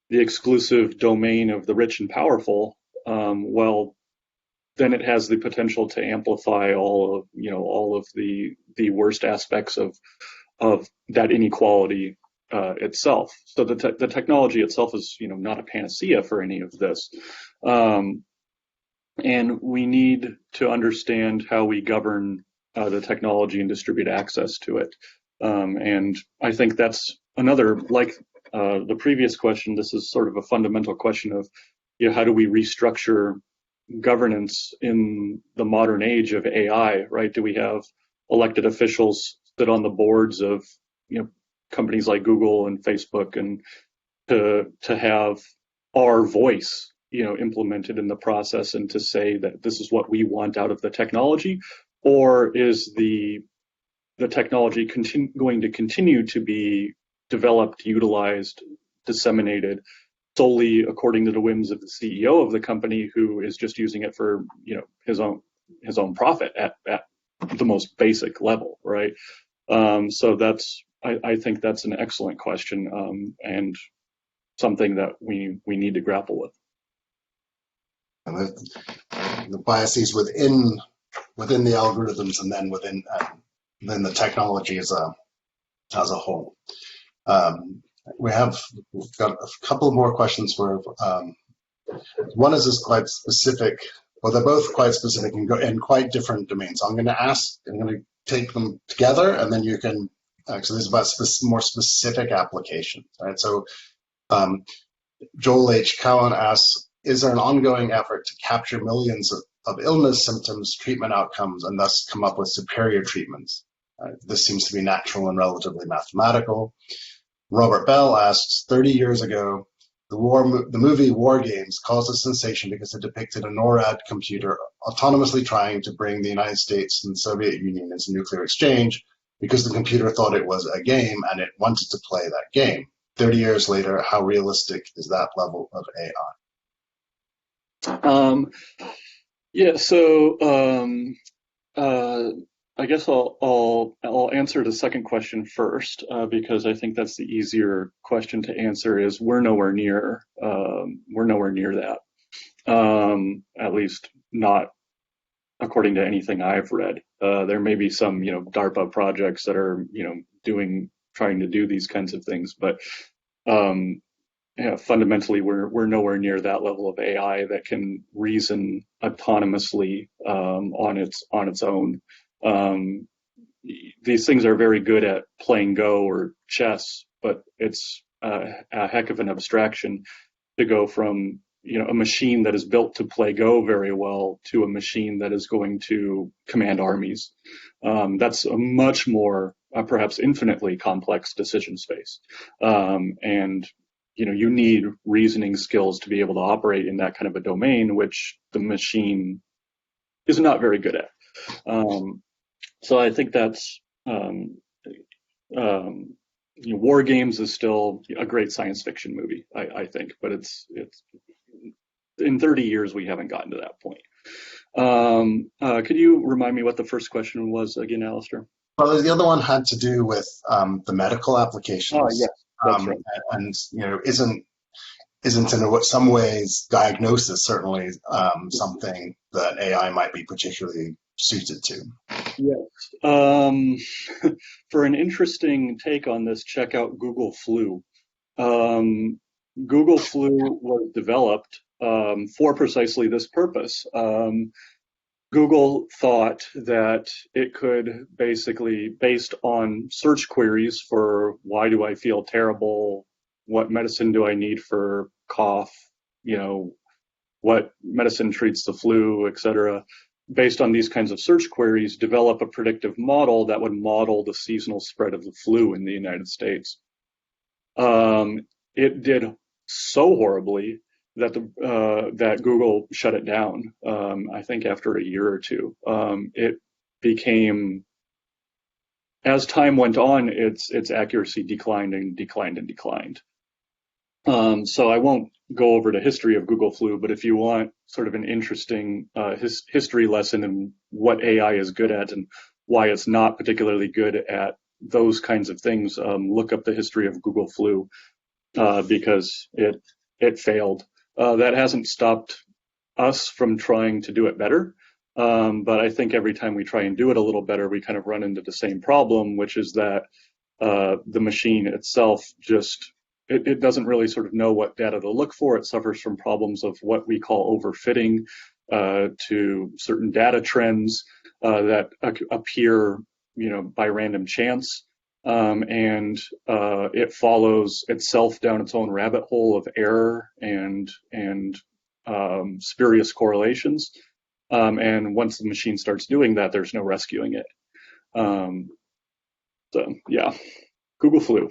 the exclusive domain of the rich and powerful, well, then it has the potential to amplify all of the worst aspects of that inequality itself. So the technology itself is not a panacea for any of this, and we need to understand how we govern the technology and distribute access to it. And I think that's another, like the previous question, this is sort of a fundamental question of how do we restructure governance in the modern age of AI, right? Do we have elected officials sit on the boards of companies like Google and Facebook, and to have our voice implemented in the process and to say that this is what we want out of the technology? Or is the technology going to continue to be developed, utilized, disseminated solely according to the whims of the CEO of the company, who is just using it for his own profit at the most basic level, right? So I think that's an excellent question, and something that we need to grapple with. And the biases within the algorithms, and then within the technology as a whole. We've got a couple more questions for. One is quite specific. Well, they're both quite specific and go in quite different domains. I'm going to take them together, and then you can, so there's about more specific applications, right? So Joel H. Cowan asks, is there an ongoing effort to capture millions of illness symptoms, treatment outcomes, and thus come up with superior treatments? This seems to be natural and relatively mathematical. Robert Bell asks, 30 years ago, the movie War Games caused a sensation because it depicted a NORAD computer autonomously trying to bring the United States and the Soviet Union into nuclear exchange because the computer thought it was a game and it wanted to play that game. 30 years later, how realistic is that level of AI? Yeah, so I guess I'll answer the second question first, because I think that's the easier question to answer. Is we're nowhere near that, at least not according to anything I've read. There may be some DARPA projects that are trying to do these kinds of things, but fundamentally we're nowhere near that level of AI that can reason autonomously on its own. These things are very good at playing Go or chess, but it's a heck of an abstraction to go from a machine that is built to play Go very well to a machine that is going to command armies. That's a much more perhaps infinitely complex decision space, and you need reasoning skills to be able to operate in that kind of a domain, which the machine is not very good at. So I think that's War Games is still a great science fiction movie, I think, but it's in 30 years we haven't gotten to that point. Could you remind me what the first question was again, Alistair? Well, the other one had to do with the medical applications. Oh, yes, that's right. And isn't in some ways diagnosis certainly something that AI might be particularly suited to? Yes. For an interesting take on this, check out Google Flu. Google Flu was developed for precisely this purpose. Google thought that it could basically, based on search queries for why do I feel terrible, what medicine do I need for cough, what medicine treats the flu, etc., based on these kinds of search queries, develop a predictive model that would model the seasonal spread of the flu in the United States. It did so horribly that that Google shut it down. I think after a year or two, it became, as time went on, its accuracy declined and declined and declined. So I won't go over the history of Google Flu, but if you want sort of an interesting history lesson in what AI is good at and why it's not particularly good at those kinds of things, look up the history of Google Flu, because it failed. That hasn't stopped us from trying to do it better, but I think every time we try and do it a little better, we kind of run into the same problem, which is that the machine itself just it doesn't really sort of know what data to look for. It suffers from problems of what we call overfitting to certain data trends that appear, by random chance, and it follows itself down its own rabbit hole of error and spurious correlations. And once the machine starts doing that, there's no rescuing it. So yeah, Google Flu.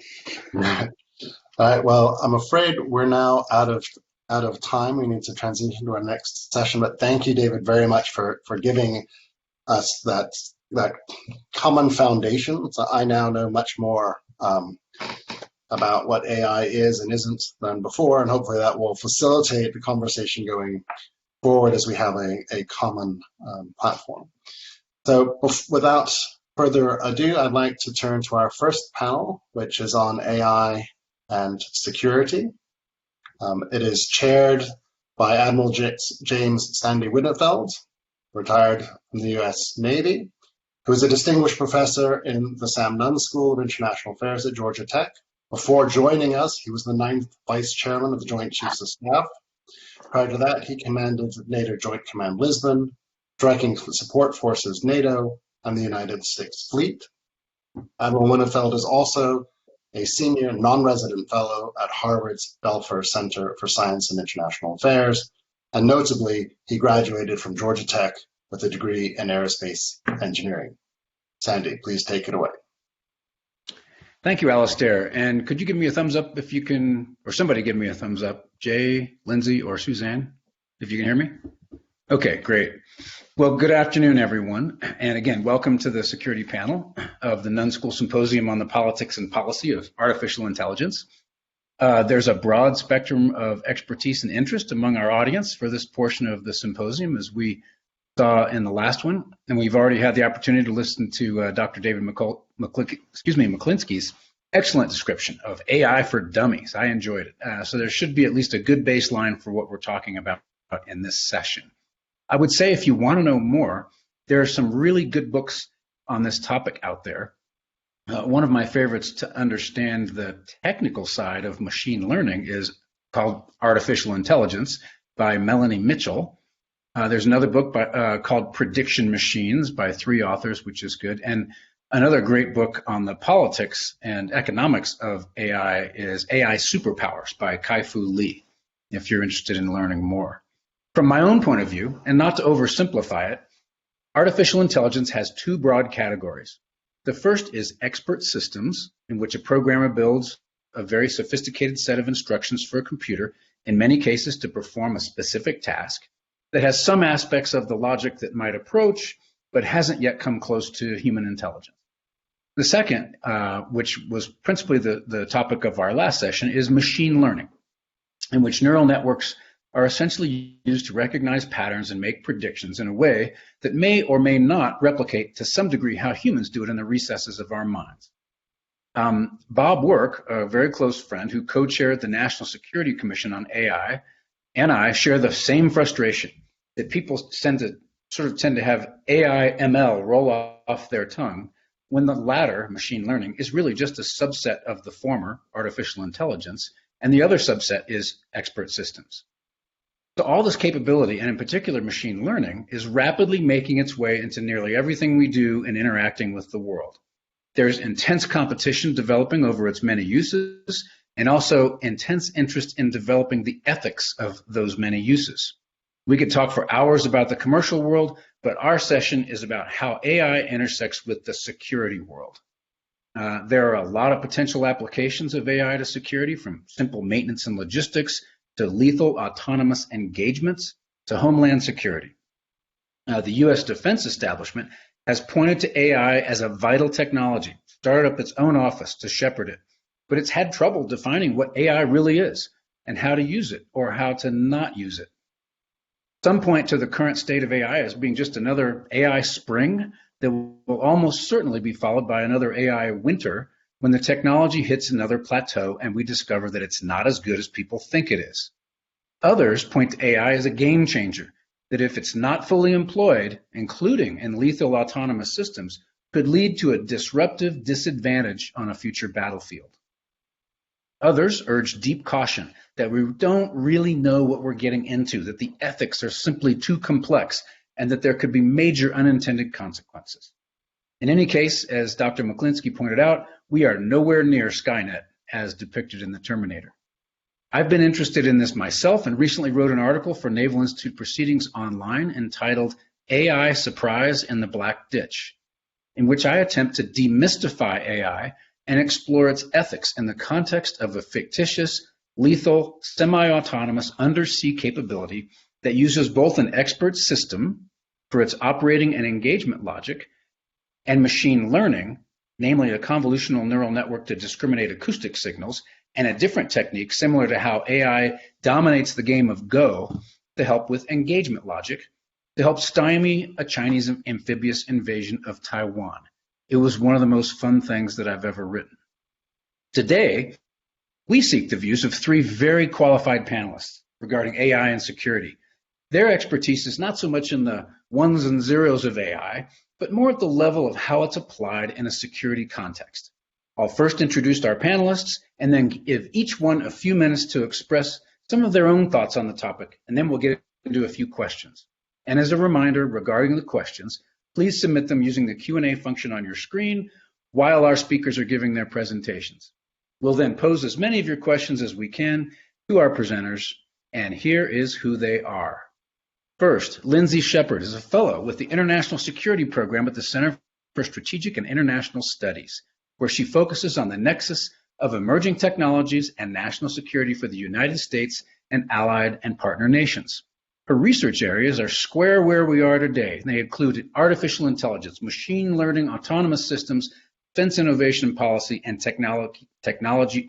All right. Well, I'm afraid we're now out of time. We need to transition to our next session. But thank you, David, very much for giving us that common foundation. So I now know much more about what AI is and isn't than before, and hopefully that will facilitate the conversation going forward as we have a common platform. So without further ado, I'd like to turn to our first panel, which is on AI and security. It is chaired by Admiral James Sandy Winnefeld, retired from the US Navy, who is a distinguished professor in the Sam Nunn School of International Affairs at Georgia Tech. Before joining us, he was the 9th Vice Chairman of the Joint Chiefs of Staff. Prior to that, he commanded NATO Joint Command Lisbon, Striking Support Forces NATO, and the United States Fleet. Admiral Winnefeld is also a senior non-resident fellow at Harvard's Belfer Center for Science and International Affairs, and notably, he graduated from Georgia Tech with a degree in aerospace engineering. Sandy, please take it away. Thank you, Alistair. And could you give me a thumbs up if you can, or somebody give me a thumbs up, Jay, Lindsay, or Suzanne, if you can hear me? Okay, great. Well, good afternoon, everyone. And again, welcome to the security panel of the Nunn School Symposium on the Politics and Policy of Artificial Intelligence. There's a broad spectrum of expertise and interest among our audience for this portion of the symposium, as we saw in the last one. And we've already had the opportunity to listen to Dr. David Mclinski's excellent description of AI for Dummies. I enjoyed it. So there should be at least a good baseline for what we're talking about in this session. I would say if you want to know more, there are some really good books on this topic out there. One of my favorites to understand the technical side of machine learning is called Artificial Intelligence by Melanie Mitchell. There's another book called Prediction Machines by 3 authors, which is good. And another great book on the politics and economics of AI is AI Superpowers by Kai-Fu Lee, if you're interested in learning more. From my own point of view, and not to oversimplify it, artificial intelligence has 2 broad categories. The first is expert systems, in which a programmer builds a very sophisticated set of instructions for a computer, in many cases to perform a specific task, that has some aspects of the logic that might approach, but hasn't yet come close to human intelligence. The second, which was principally the topic of our last session, is machine learning, in which neural networks are essentially used to recognize patterns and make predictions in a way that may or may not replicate to some degree how humans do it in the recesses of our minds. Bob Work, a very close friend who co-chaired the National Security Commission on AI, and I share the same frustration that people tend to have AI ML roll off their tongue, when the latter, machine learning, is really just a subset of the former, artificial intelligence, and the other subset is expert systems. So all this capability, and in particular machine learning, is rapidly making its way into nearly everything we do in interacting with the world. There's intense competition developing over its many uses, and also intense interest in developing the ethics of those many uses. We could talk for hours about the commercial world, but our session is about how AI intersects with the security world. There are a lot of potential applications of AI to security, from simple maintenance and logistics to lethal autonomous engagements to homeland security. The U.S. defense establishment has pointed to AI as a vital technology, started up its own office to shepherd it, but it's had trouble defining what AI really is and how to use it or how to not use it. Some point to the current state of AI as being just another AI spring that will almost certainly be followed by another AI winter when the technology hits another plateau and we discover that it's not as good as people think it is. Others point to AI as a game changer, that if it's not fully employed, including in lethal autonomous systems, could lead to a disruptive disadvantage on a future battlefield. Others urge deep caution that we don't really know what we're getting into, that the ethics are simply too complex, and that there could be major unintended consequences. In any case, as Dr. Mclinski pointed out, we are nowhere near Skynet, as depicted in the Terminator. I've been interested in this myself and recently wrote an article for Naval Institute Proceedings Online entitled AI Surprise in the Black Ditch, in which I attempt to demystify AI and explore its ethics in the context of a fictitious, lethal, semi-autonomous undersea capability that uses both an expert system for its operating and engagement logic and machine learning, namely a convolutional neural network to discriminate acoustic signals, and a different technique similar to how AI dominates the game of Go to help with engagement logic, to help stymie a Chinese amphibious invasion of Taiwan. It was one of the most fun things that I've ever written. Today, we seek the views of 3 very qualified panelists regarding AI and security. Their expertise is not so much in the ones and zeros of AI, but more at the level of how it's applied in a security context. I'll first introduce our panelists and then give each one a few minutes to express some of their own thoughts on the topic, and then we'll get into a few questions. And as a reminder regarding the questions, Please submit them using the Q&A function on your screen while our speakers are giving their presentations. We'll then pose as many of your questions as we can to our presenters, and here is who they are. First, Lindsay Shepard is a fellow with the International Security Program at the Center for Strategic and International Studies, where she focuses on the nexus of emerging technologies and national security for the United States and allied and partner nations. Her research areas are square where we are today. They include artificial intelligence, machine learning, autonomous systems, defense innovation policy, and technology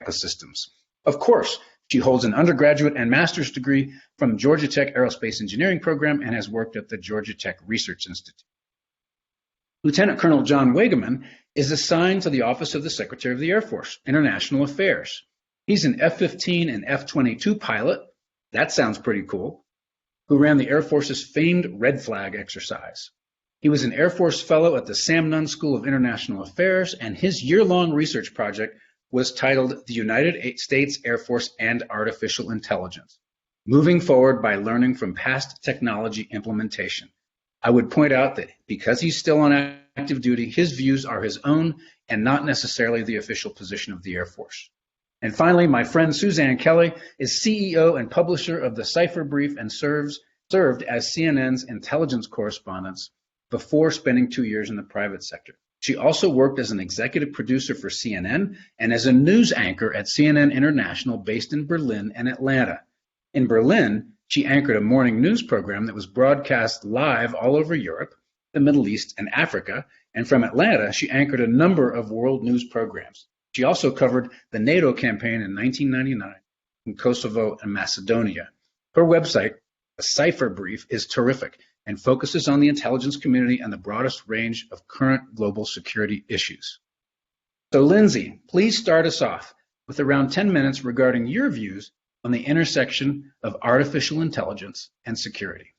ecosystems. Of course, she holds an undergraduate and master's degree from Georgia Tech Aerospace Engineering Program and has worked at the Georgia Tech Research Institute. Lieutenant Colonel John Wagemann is assigned to the Office of the Secretary of the Air Force, International Affairs. He's an F-15 and F-22 pilot, that sounds pretty cool, who ran the Air Force's famed Red Flag exercise. He was an Air Force fellow at the Sam Nunn School of International Affairs, and his year-long research project was titled The United States Air Force and Artificial Intelligence, Moving Forward by Learning from Past Technology Implementation. I would point out that because he's still on active duty, his views are his own and not necessarily the official position of the Air Force. And finally, my friend Suzanne Kelly is CEO and publisher of the Cipher Brief and served as CNN's intelligence correspondent before spending 2 years in the private sector. She also worked as an executive producer for CNN and as a news anchor at CNN International based in Berlin and Atlanta. In Berlin, she anchored a morning news program that was broadcast live all over Europe, the Middle East, and Africa, and from Atlanta, she anchored a number of world news programs. She also covered the NATO campaign in 1999 in Kosovo and Macedonia. Her website, The Cipher Brief, is terrific and focuses on the intelligence community and the broadest range of current global security issues. So Lindsay, please start us off with around 10 minutes regarding your views on the intersection of artificial intelligence and security.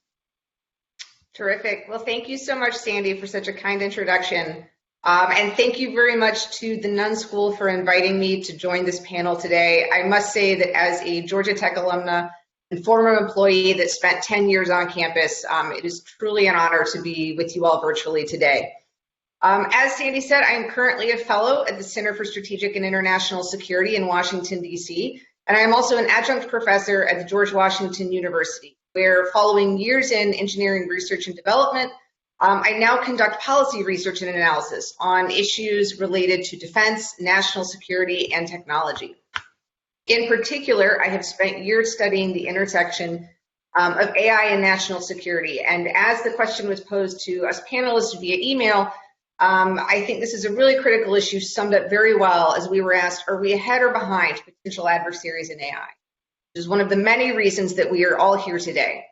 Terrific. Well, thank you so much, Sandy, for such a kind introduction. And thank you very much to the Nunn School for inviting me to join this panel today. I must say that as a Georgia Tech alumna and former employee that spent 10 years on campus, it is truly an honor to be with you all virtually today. As Sandy said, I am currently a fellow at the Center for Strategic and International Security in Washington, D.C., and I am also an adjunct professor at the George Washington University, where following years in engineering research and development, I now conduct policy research and analysis on issues related to defense, national security, and technology. In particular, I have spent years studying the intersection of AI and national security. And as the question was posed to us panelists via email, I think this is a really critical issue summed up very well as we were asked, are we ahead or behind potential adversaries in AI? Which is one of the many reasons that we are all here today.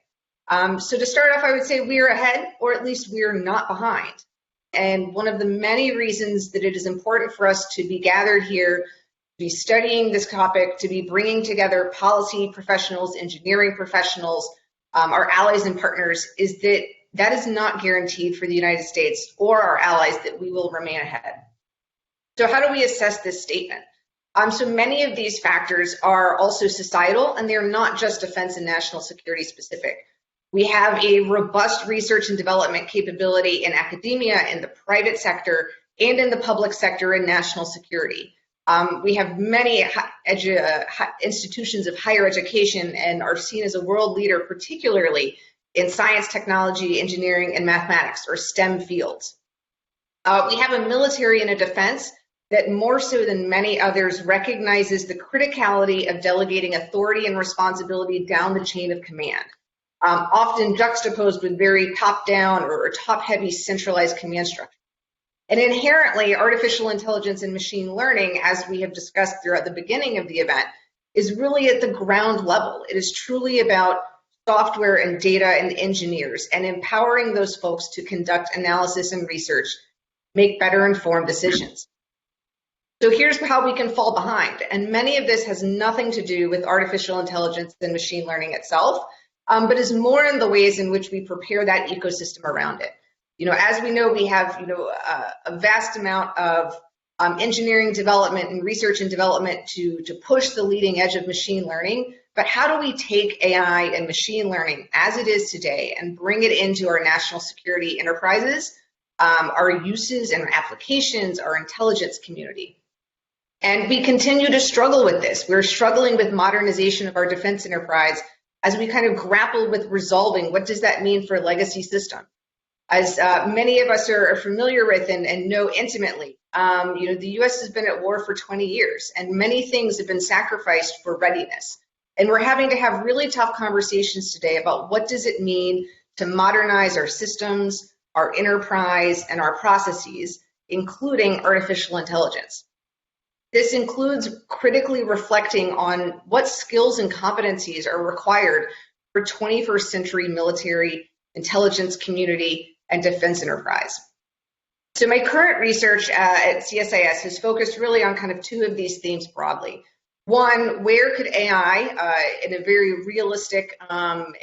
So to start off, I would say we are ahead, or at least we are not behind. And one of the many reasons that it is important for us to be gathered here, to be studying this topic, to be bringing together policy professionals, engineering professionals, our allies and partners, is that that is not guaranteed for the United States or our allies that we will remain ahead. So how do we assess this statement? So many of these factors are also societal, and they're not just defense and national security specific. We have a robust research and development capability in academia, in the private sector, and in the public sector in national security. We have many institutions of higher education and are seen as a world leader, particularly in science, technology, engineering, and mathematics, or STEM fields. We have a military and a defense that more so than many others recognizes the criticality of delegating authority and responsibility down the chain of command, often juxtaposed with very top-down or top-heavy centralized command structure. And inherently, artificial intelligence and machine learning, as we have discussed throughout the beginning of the event, is really at the ground level. It is truly about software and data and engineers and empowering those folks to conduct analysis and research, make better informed decisions. So here's how we can fall behind. And many of this has nothing to do with artificial intelligence and machine learning itself, but is more in the ways in which we prepare that ecosystem around it. As we know, we have, a vast amount of engineering development and research and development to push the leading edge of machine learning. but how do we take AI and machine learning as it is today and bring it into our national security enterprises, our uses and our applications, our intelligence community? And we continue to struggle with this. We're struggling with modernization of our defense enterprise as we kind of grapple with resolving what does that mean for legacy systems. As many of us are familiar with and know intimately, the U.S. has been at war for 20 years, and many things have been sacrificed for readiness. And we're having to have really tough conversations today about what does it mean to modernize our systems, our enterprise, and our processes, including artificial intelligence. This includes critically reflecting on what skills and competencies are required for 21st century military, intelligence community, and defense enterprise. So my current research at CSIS has focused really on kind of two of these themes broadly. One, where could AI, in a very realistic and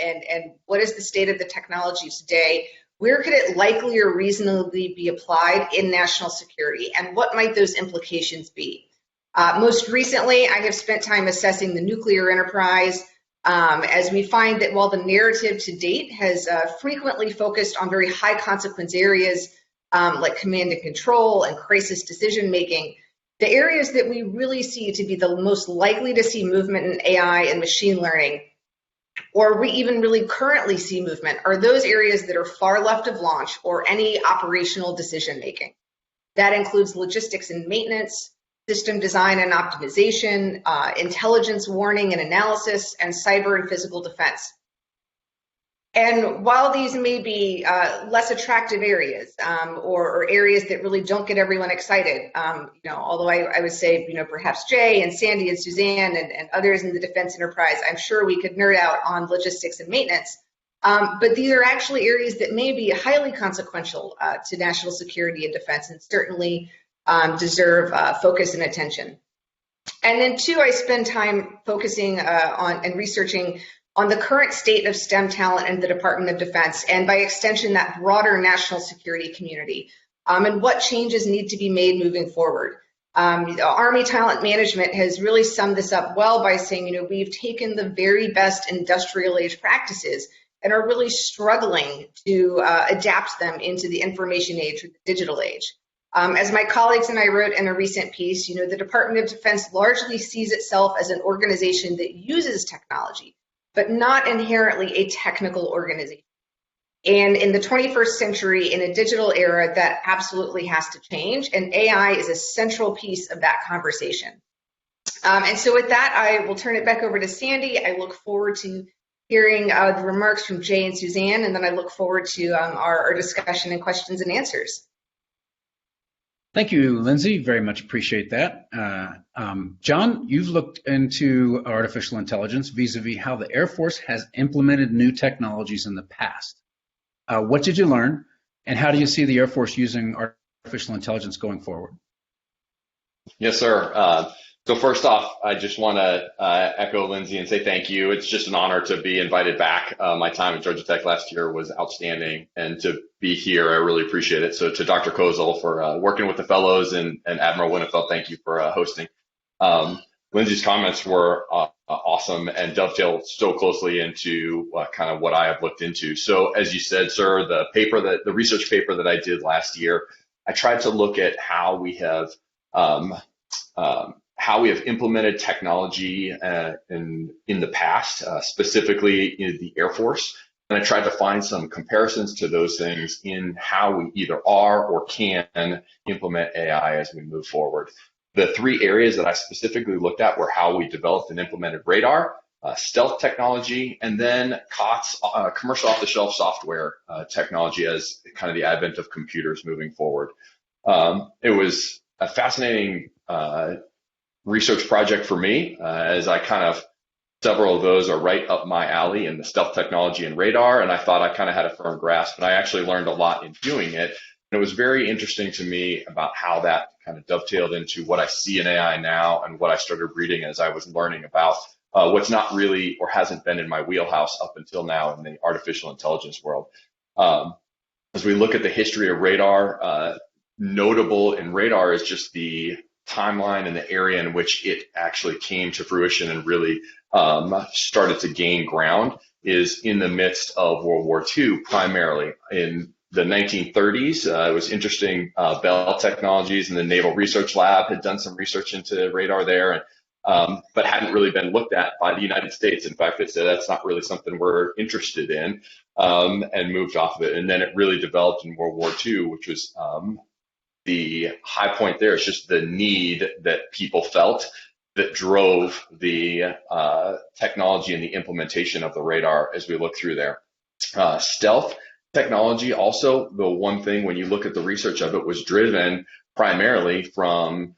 what is the state of the technology today, where could it likely or reasonably be applied in national security, and what might those implications be? Most recently, I have spent time assessing the nuclear enterprise, as we find that while the narrative to date has frequently focused on very high consequence areas like command and control and crisis decision making, the areas that we really see to be the most likely to see movement in AI and machine learning, or we even really currently see movement, are those areas that are far left of launch or any operational decision making. That includes logistics and maintenance, system design and optimization, intelligence warning and analysis, and cyber and physical defense. And while these may be less attractive areas or areas that really don't get everyone excited, although I would say, perhaps Jay and Sandy and Suzanne and others in the defense enterprise, I'm sure we could nerd out on logistics and maintenance. But these are actually areas that may be highly consequential to national security and defense, and certainly deserve focus and attention. And then two, I spend time focusing on and researching on the current state of STEM talent in the Department of Defense, and by extension, that broader national security community, and what changes need to be made moving forward. Army Talent Management has really summed this up well by saying, we've taken the very best industrial age practices and are really struggling to adapt them into the information age or the digital age. As my colleagues and I wrote in a recent piece, the Department of Defense largely sees itself as an organization that uses technology, but not inherently a technical organization. And in the 21st century, in a digital era, that absolutely has to change, and AI is a central piece of that conversation. And so with that, I will turn it back over to Sandy. I look forward to hearing the remarks from Jay and Suzanne, and then I look forward to our discussion and questions and answers. Thank you, Lindsay. Very much appreciate that. John, you've looked into artificial intelligence vis-a-vis how the Air Force has implemented new technologies in the past. What did you learn, and how do you see the Air Force using artificial intelligence going forward? Yes, sir. So first off, I just want to echo Lindsay and say thank you. It's just an honor to be invited back. My time at Georgia Tech last year was outstanding, and to be here, I really appreciate it. So to Dr. Kozel for working with the fellows, and Admiral Winnefeld, thank you for hosting. Lindsay's comments were awesome and dovetailed so closely into kind of what I have looked into. So as you said, sir, the research paper that I did last year, I tried to look at how we have implemented technology in the past, specifically in the Air Force. And I tried to find some comparisons to those things in how we either are or can implement AI as we move forward. The three areas that I specifically looked at were how we developed and implemented radar, stealth technology, and then COTS, commercial off-the-shelf software technology as kind of the advent of computers moving forward. It was a fascinating research project for me, as I kind of, several of those are right up my alley in the stealth technology and radar, and I thought I kind of had a firm grasp, and I actually learned a lot in doing it. And it was very interesting to me about how that kind of dovetailed into what I see in AI now and what I started reading as I was learning about what's not really or hasn't been in my wheelhouse up until now in the artificial intelligence world. As we look at the history of radar, notable in radar is just the timeline and the area in which it actually came to fruition and really started to gain ground is in the midst of World War II, primarily. In the 1930s, it was interesting. Bell Technologies and the Naval Research Lab had done some research into radar there, but hadn't really been looked at by the United States. In fact, they said that's not really something we're interested in, and moved off of it. And then it really developed in World War II, which was the high point there. It's just the need that people felt that drove the technology and the implementation of the radar as we look through there. Stealth technology also, the one thing when you look at the research of it, was driven primarily from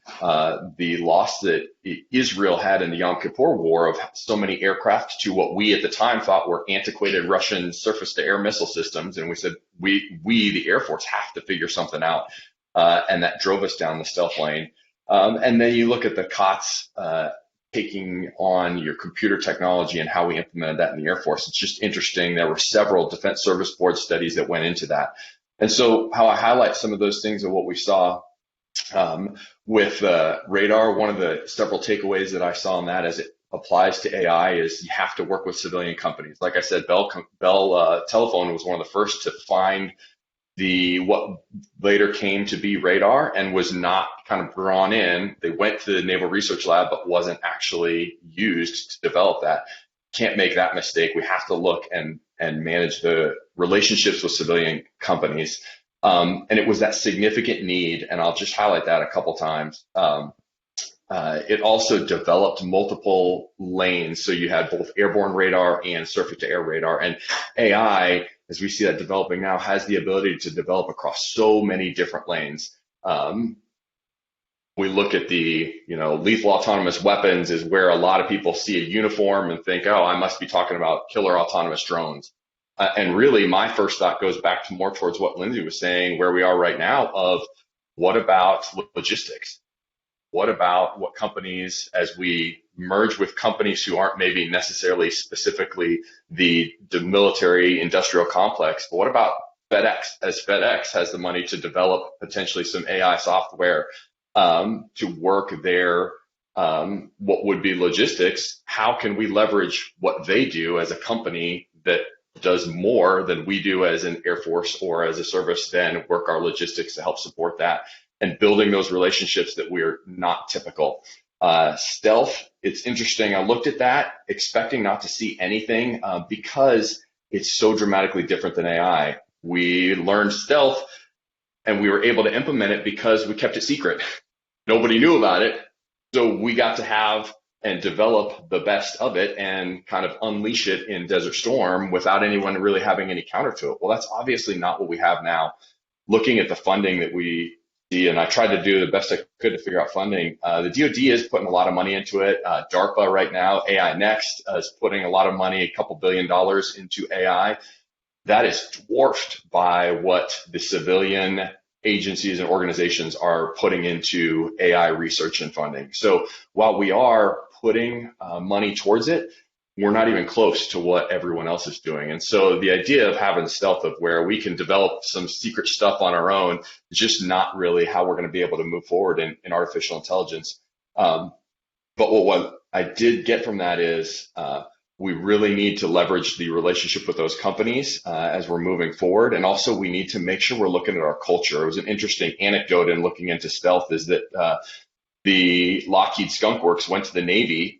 the loss that Israel had in the Yom Kippur War of so many aircraft to what we at the time thought were antiquated Russian surface-to-air missile systems. And we said, we, the Air Force, have to figure something out. And that drove us down the stealth lane. And then you look at the COTS taking on your computer technology and how we implemented that in the Air Force. It's just interesting. There were several Defense Service Board studies that went into that. And so how I highlight some of those things and what we saw with radar, one of the several takeaways that I saw on that as it applies to AI is you have to work with civilian companies. Like I said, Bell Telephone was one of the first to find what later came to be radar and was not kind of drawn in. They went to the Naval Research Lab, but wasn't actually used to develop that. Can't make that mistake. We have to look and manage the relationships with civilian companies. And it was that significant need, and I'll just highlight that a couple times. It also developed multiple lanes. So you had both airborne radar and surface-to-air radar. And AI, as we see that developing now, has the ability to develop across so many different lanes. We look at the, lethal autonomous weapons is where a lot of people see a uniform and think, oh, I must be talking about killer autonomous drones. And really, my first thought goes back to more towards what Lindsay was saying, where we are right now of what about logistics? What about what companies, as we merge with companies who aren't maybe necessarily specifically the military industrial complex, but what about FedEx, as FedEx has the money to develop potentially some AI software to work their what would be logistics? How can we leverage what they do as a company that does more than we do as an Air Force or as a service, then work our logistics to help support that? And building those relationships that we're not typical. Stealth, it's interesting. I looked at that expecting not to see anything because it's so dramatically different than AI. We learned stealth and we were able to implement it because we kept it secret. Nobody knew about it. So we got to have and develop the best of it and kind of unleash it in Desert Storm without anyone really having any counter to it. Well, that's obviously not what we have now. Looking at the funding that we and I tried to do the best I could to figure out funding. The DoD is putting a lot of money into it. DARPA right now, AI Next, is putting a lot of money, $2 billion into AI. That is dwarfed by what the civilian agencies and organizations are putting into AI research and funding. So while we are putting money towards it, we're not even close to what everyone else is doing. And so the idea of having stealth of where we can develop some secret stuff on our own is just not really how we're going to be able to move forward in artificial intelligence. But what I did get from that is we really need to leverage the relationship with those companies as we're moving forward. And also we need to make sure we're looking at our culture. It was an interesting anecdote in looking into stealth is that the Lockheed Skunk Works went to the Navy,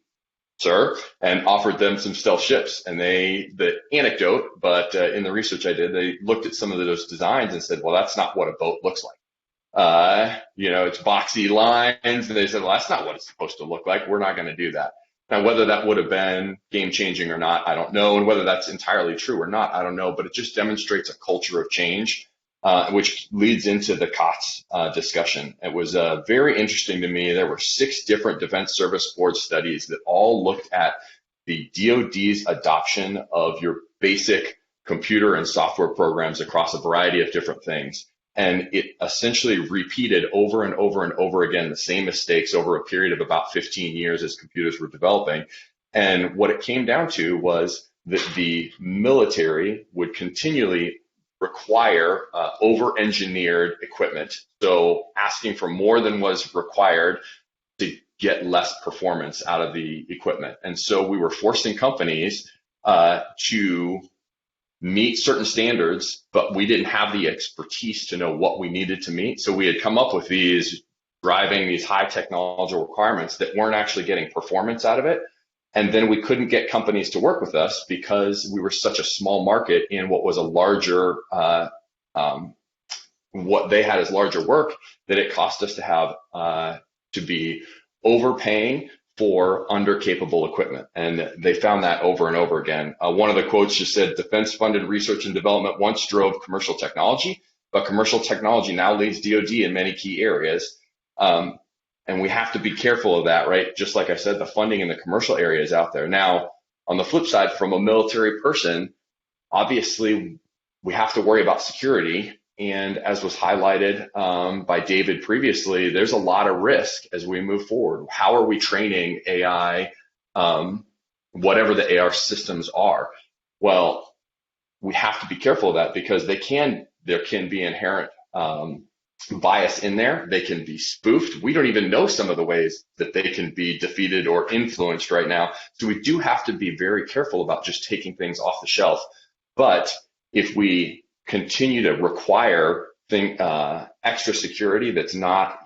and offered them some stealth ships. And the anecdote, but in the research I did, they looked at some of those designs and said, well, that's not what a boat looks like. It's boxy lines. And they said, well, that's not what it's supposed to look like. We're not going to do that. Now, whether that would have been game changing or not, I don't know. And whether that's entirely true or not, I don't know. But it just demonstrates a culture of change, which leads into the COTS discussion. It was very interesting to me. There were 6 different Defense Service Board studies that all looked at the DoD's adoption of your basic computer and software programs across a variety of different things. And it essentially repeated over and over and over again the same mistakes over a period of about 15 years as computers were developing. And what it came down to was that the military would continually require over-engineered equipment, so asking for more than was required to get less performance out of the equipment. And so we were forcing companies to meet certain standards, but we didn't have the expertise to know what we needed to meet. So we had come up with these high technological requirements that weren't actually getting performance out of it. And then we couldn't get companies to work with us because we were such a small market in what was a larger, what they had as larger work, that it cost us to have to be overpaying for under-capable equipment. And they found that over and over again. One of the quotes just said, defense-funded research and development once drove commercial technology, but commercial technology now leads DoD in many key areas. And we have to be careful of that, right? Just like I said, the funding in the commercial area is out there. Now, on the flip side, from a military person, obviously we have to worry about security. And as was highlighted by David previously, there's a lot of risk as we move forward. How are we training AI, whatever the AR systems are? Well, we have to be careful of that because there can be inherent bias in there. They can be spoofed. We don't even know some of the ways that they can be defeated or influenced right now. So we do have to be very careful about just taking things off the shelf. But if we continue to require extra security that's not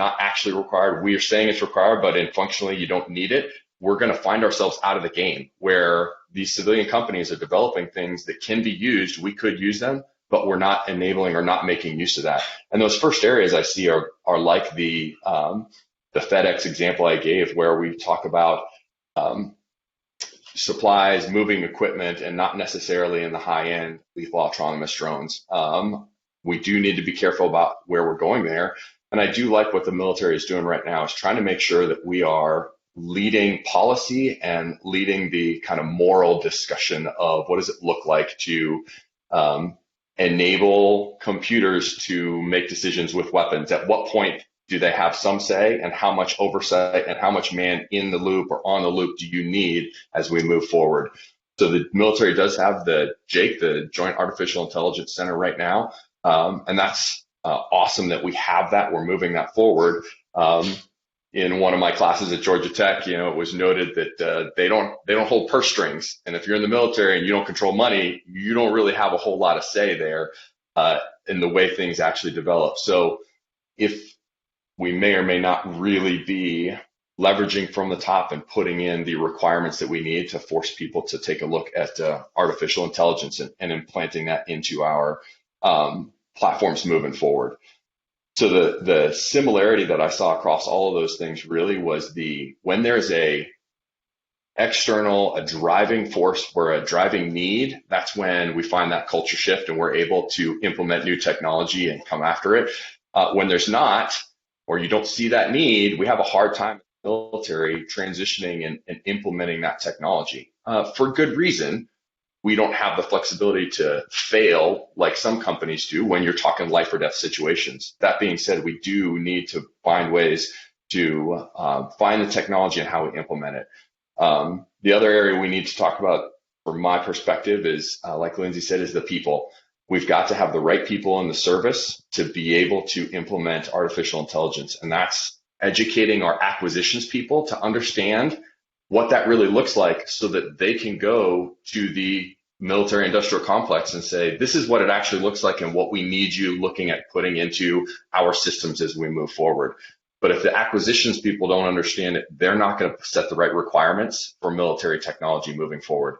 actually required, we are saying it's required, but functionally you don't need it, we're going to find ourselves out of the game where these civilian companies are developing things that can be used. We could use them, but we're not enabling or not making use of that. And those first areas I see are like the FedEx example I gave, where we talk about supplies, moving equipment, and not necessarily in the high-end lethal autonomous drones. We do need to be careful about where we're going there. And I do like what the military is doing right now, is trying to make sure that we are leading policy and leading the kind of moral discussion of what does it look like to enable computers to make decisions with weapons. At what point do they have some say, and how much oversight and how much man in the loop or on the loop do you need as we move forward? So the military does have the JAIC, the Joint Artificial Intelligence Center right now. And that's awesome that we have that. We're moving that forward. In one of my classes at Georgia Tech, it was noted that they don't hold purse strings. And if you're in the military and you don't control money, you don't really have a whole lot of say there in the way things actually develop. So if we may or may not really be leveraging from the top and putting in the requirements that we need to force people to take a look at artificial intelligence and implanting that into our platforms moving forward. So the similarity that I saw across all of those things really was when there's a driving force or a driving need, that's when we find that culture shift and we're able to implement new technology and come after it. When there's not, or you don't see that need, we have a hard time in the military transitioning and implementing that technology. For good reason. We don't have the flexibility to fail like some companies do when you're talking life or death situations. That being said, we do need to find ways to find the technology and how we implement it. The other area we need to talk about, from my perspective, is, like Lindsay said, is the people. We've got to have the right people in the service to be able to implement artificial intelligence. And that's educating our acquisitions people to understand what that really looks like so that they can go to the military industrial complex and say, this is what it actually looks like and what we need you looking at putting into our systems as we move forward. But if the acquisitions people don't understand it, they're not going to set the right requirements for military technology moving forward.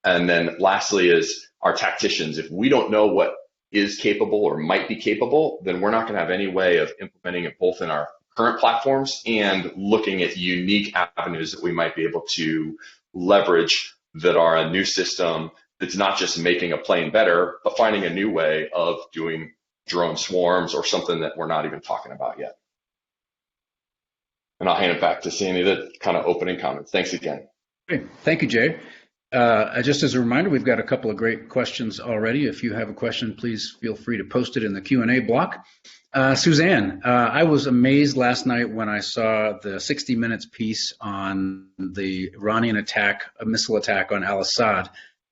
And then lastly is our tacticians. If we don't know what is capable or might be capable, then we're not going to have any way of implementing it both in our current platforms and looking at unique avenues that we might be able to leverage that are a new system that's not just making a plane better, but finding a new way of doing drone swarms or something that we're not even talking about yet. And I'll hand it back to Sandy, the kind of opening comments. Thanks again. Great. Thank you, Jay. Just as a reminder, we've got a couple of great questions already. If you have a question, please feel free to post it in the Q&A block. Suzanne, I was amazed last night when I saw the 60 Minutes piece on the Iranian attack, a missile attack on al-Assad,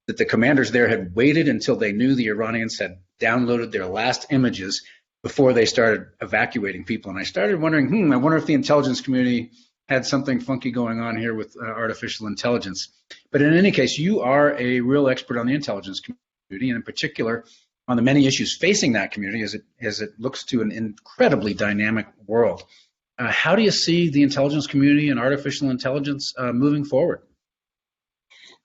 that the commanders there had waited until they knew the Iranians had downloaded their last images before they started evacuating people. And I started wondering, I wonder if the intelligence community had something funky going on here with artificial intelligence. But in any case, you are a real expert on the intelligence community, and in particular on the many issues facing that community as it looks to an incredibly dynamic world. How do you see the intelligence community and artificial intelligence moving forward?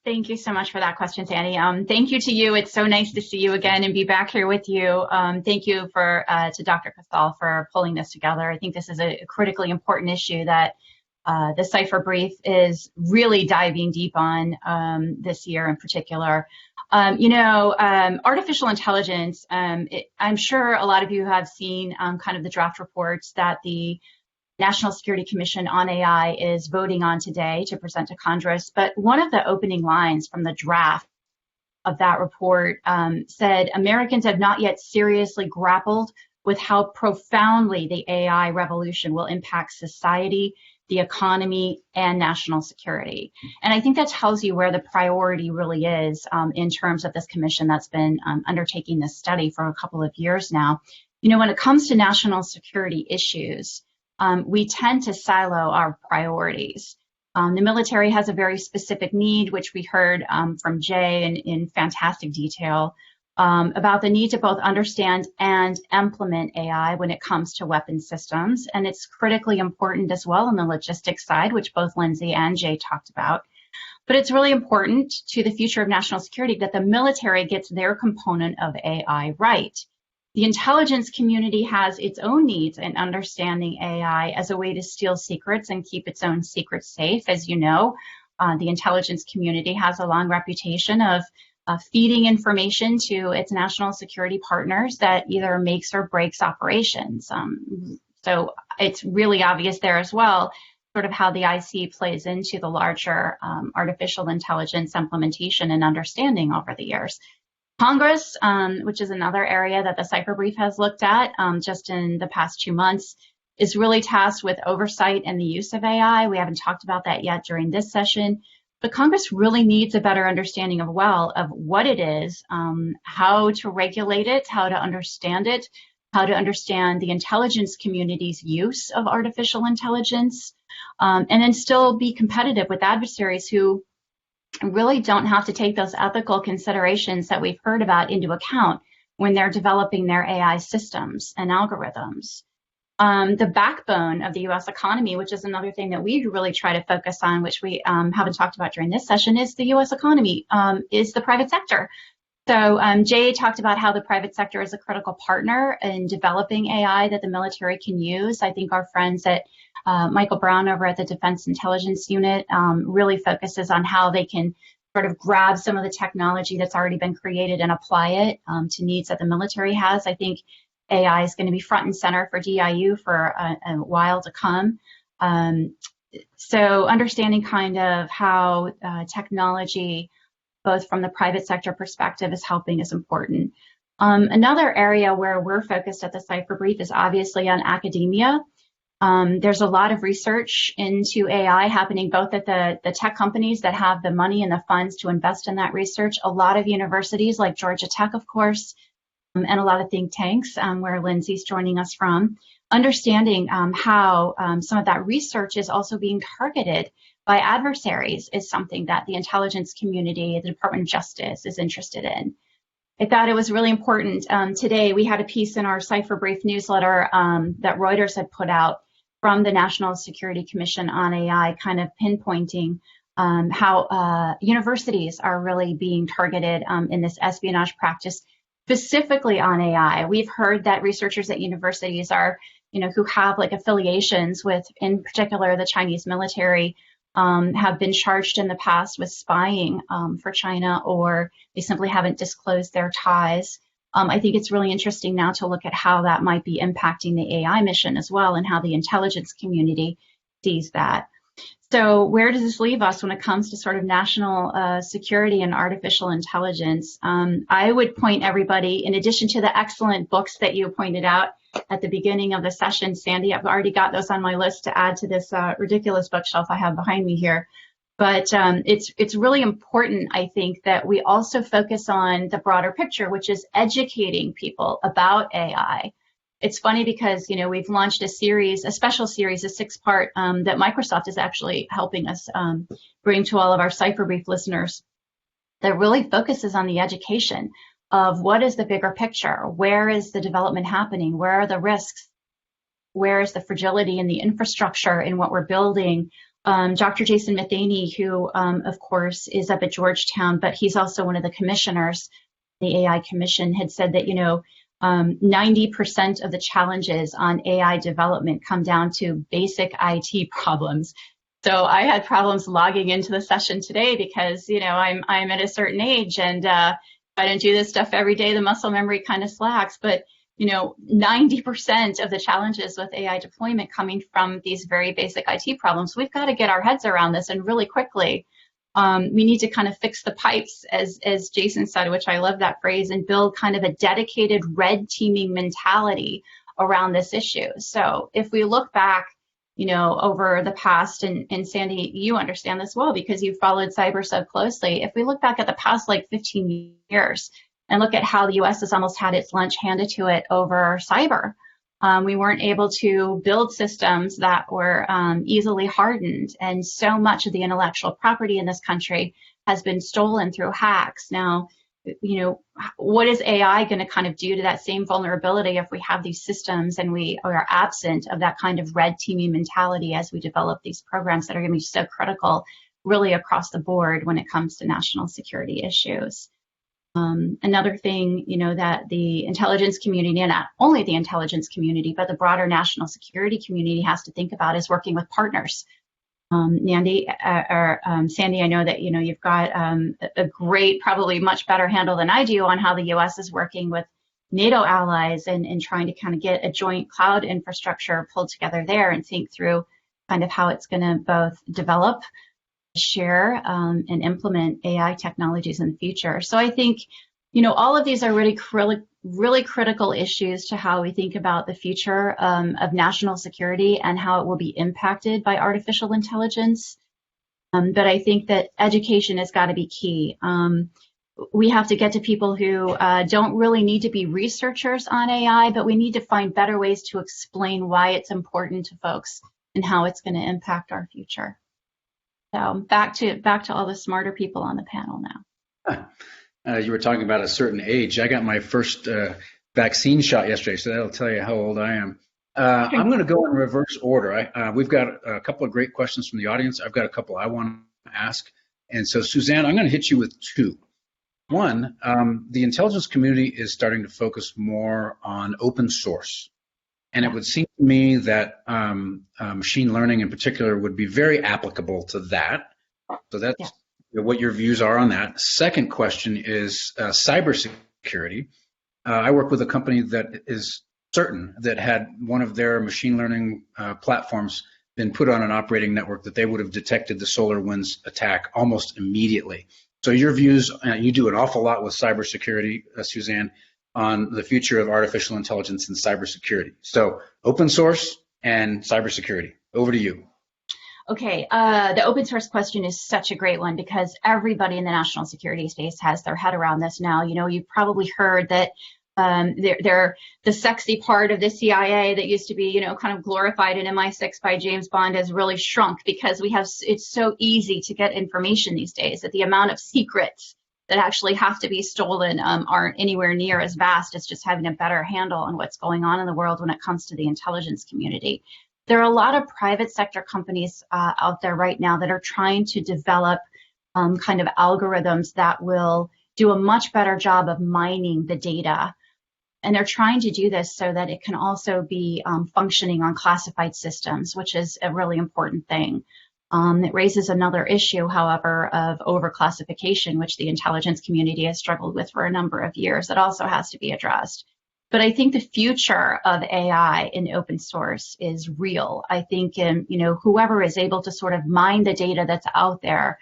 Thank you so much for that question, Sandy. Thank you to you. It's so nice to see you again and be back here with you. Thank you to Dr. Casal for pulling this together. I think this is a critically important issue that the Cipher Brief is really diving deep on this year in particular. Artificial intelligence, I'm sure a lot of you have seen kind of the draft reports that the National Security Commission on AI is voting on today to present to Congress. But one of the opening lines from the draft of that report said, Americans have not yet seriously grappled with how profoundly the AI revolution will impact society, the economy, and national security. And I think that tells you where the priority really is in terms of this commission that's been undertaking this study for a couple of years now. When it comes to national security issues, we tend to silo our priorities. The military has a very specific need, which we heard from Jay in fantastic detail, about the need to both understand and implement AI when it comes to weapon systems. And it's critically important as well on the logistics side, which both Lindsay and Jay talked about. But it's really important to the future of national security that the military gets their component of AI right. The intelligence community has its own needs in understanding AI as a way to steal secrets and keep its own secrets safe. As you know, the intelligence community has a long reputation of feeding information to its national security partners that either makes or breaks operations. So it's really obvious there as well, sort of how the IC plays into the larger artificial intelligence implementation and understanding over the years. Congress, which is another area that the Cipher Brief has looked at just in the past 2 months, is really tasked with oversight and the use of AI. We haven't talked about that yet during this session, but Congress really needs a better understanding of what it is, how to regulate it, how to understand it, how to understand the intelligence community's use of artificial intelligence, and then still be competitive with adversaries who really don't have to take those ethical considerations that we've heard about into account when they're developing their AI systems and algorithms. The backbone of the U.S. economy, which is another thing that we really try to focus on, which we haven't talked about during this session, is the U.S. economy, is the private sector. So Jay talked about how the private sector is a critical partner in developing AI that the military can use. I think our friends at Michael Brown over at the Defense Intelligence Unit really focuses on how they can sort of grab some of the technology that's already been created and apply it to needs that the military has. I think AI is going to be front and center for DIU for a while to come. So understanding kind of how technology, both from the private sector perspective, is helping is important. Another area where we're focused at the Cipher Brief is obviously on academia. There's a lot of research into AI happening both at the tech companies that have the money and the funds to invest in that research, a lot of universities like Georgia Tech, of course, and a lot of think tanks where Lindsay's joining us from, understanding how some of that research is also being targeted by adversaries is something that the intelligence community, the Department of Justice, is interested in. I thought it was really important. Today, we had a piece in our Cipher Brief newsletter that Reuters had put out from the National Security Commission on AI, kind of pinpointing how universities are really being targeted in this espionage practice, specifically on AI. We've heard that researchers at universities are, who have like affiliations with, in particular, the Chinese military, have been charged in the past with spying for China, or they simply haven't disclosed their ties. I think it's really interesting now to look at how that might be impacting the AI mission as well, and how the intelligence community sees that. So where does this leave us when it comes to sort of national security and artificial intelligence? I would point everybody, in addition to the excellent books that you pointed out at the beginning of the session, Sandy, I've already got those on my list to add to this ridiculous bookshelf I have behind me here. But it's really important, I think, that we also focus on the broader picture, which is educating people about AI. it's funny because, we've launched a special series, a 6-part that Microsoft is actually helping us bring to all of our Cypher Brief listeners that really focuses on the education of what is the bigger picture, where is the development happening, where are the risks, where is the fragility in the infrastructure in what we're building. Dr. Jason Matheny, who of course is up at Georgetown, but he's also one of the commissioners, the AI Commission, had said that 90% of the challenges on AI development come down to basic IT problems. So I had problems logging into the session today because, I'm at a certain age, and if I don't do this stuff every day, the muscle memory kind of slacks. But 90% of the challenges with AI deployment coming from these very basic IT problems. We've got to get our heads around this, and really quickly. We need to kind of fix the pipes, as Jason said, which I love that phrase, and build kind of a dedicated red teaming mentality around this issue. So if we look back, over the past, and Sandy, you understand this well because you've followed cyber so closely. If we look back at the past 15 years and look at how the US has almost had its lunch handed to it over cyber, we weren't able to build systems that were easily hardened, and so much of the intellectual property in this country has been stolen through hacks. Now, what is AI going to kind of do to that same vulnerability if we have these systems and we are absent of that kind of red teaming mentality as we develop these programs that are going to be so critical really across the board when it comes to national security issues? Another thing, that the intelligence community, and not only the intelligence community, but the broader national security community has to think about is working with partners. Sandy, I know that, you've got a great, probably much better handle than I do on how the U.S. is working with NATO allies and trying to kind of get a joint cloud infrastructure pulled together there and think through kind of how it's going to both develop, share, and implement AI technologies in the future. So I think, all of these are really critical issues to how we think about the future of national security and how it will be impacted by artificial intelligence. But I think that education has got to be key. We have to get to people who don't really need to be researchers on AI, but we need to find better ways to explain why it's important to folks and how it's going to impact our future. So back to all the smarter people on the panel now. You were talking about a certain age. I got my first vaccine shot yesterday, so that'll tell you how old I am. I'm going to go in reverse order. We've got a couple of great questions from the audience. I've got a couple I want to ask. And so, Suzanne, I'm going to hit you with two. One, the intelligence community is starting to focus more on open source. And it would seem to me that machine learning in particular would be very applicable to that. So that's what your views are on that. Second question is cybersecurity. I work with a company that is certain that had one of their machine learning platforms been put on an operating network that they would have detected the SolarWinds attack almost immediately. So your views, you do an awful lot with cybersecurity, Suzanne, on the future of artificial intelligence and cybersecurity. So open source and cybersecurity. Over to you. Okay, the open source question is such a great one because everybody in the national security space has their head around this now. You've probably heard that they're the sexy part of the CIA that used to be, kind of glorified in MI6 by James Bond has really shrunk because it's so easy to get information these days that the amount of secrets that actually have to be stolen aren't anywhere near as vast as just having a better handle on what's going on in the world when it comes to the intelligence community. There are a lot of private sector companies out there right now that are trying to develop kind of algorithms that will do a much better job of mining the data. And they're trying to do this so that it can also be functioning on classified systems, which is a really important thing. It raises another issue, however, of overclassification, which the intelligence community has struggled with for a number of years. That also has to be addressed. But I think the future of AI in open source is real. I think, whoever is able to sort of mine the data that's out there,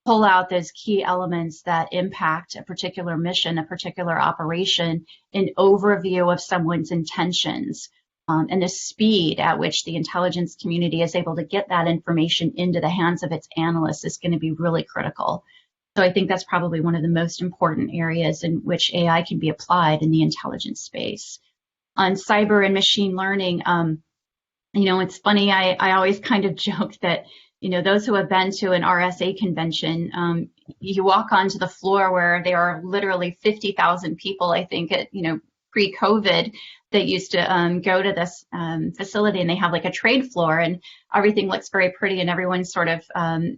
pull out those key elements that impact a particular mission, a particular operation, an overview of someone's intentions, and the speed at which the intelligence community is able to get that information into the hands of its analysts is going to be really critical. So I think that's probably one of the most important areas in which AI can be applied in the intelligence space. on cyber and machine learning. You know, it's funny, I always kind of joke that, you know, those who have been to an RSA convention, you walk onto the floor where there are literally 50,000 people, I think, at, you know, pre-COVID that used to go to this facility, and they have like a trade floor, and everything looks very pretty, and everyone's sort of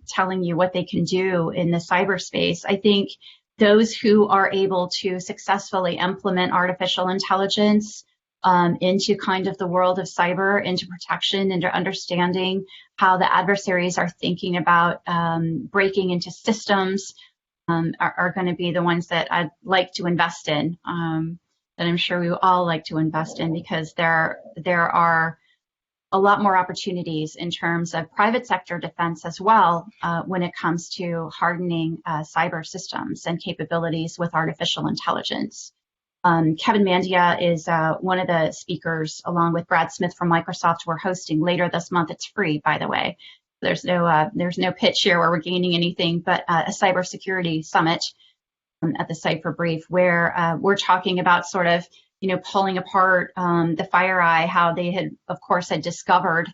telling you what they can do in the cyberspace. I think those who are able to successfully implement artificial intelligence into kind of the world of cyber, into protection, into understanding how the adversaries are thinking about breaking into systems, are going to be the ones that I'd like to invest in. That I'm sure we all like to invest in, because there are a lot more opportunities in terms of private sector defense as well when it comes to hardening cyber systems and capabilities with artificial intelligence. Kevin Mandia is one of the speakers, along with Brad Smith from Microsoft. We're hosting later this month. It's free, by the way. There's no pitch here where we're gaining anything, but a cybersecurity summit at the site for brief, where we're talking about sort of, you know, pulling apart the FireEye, how they had, of course, had discovered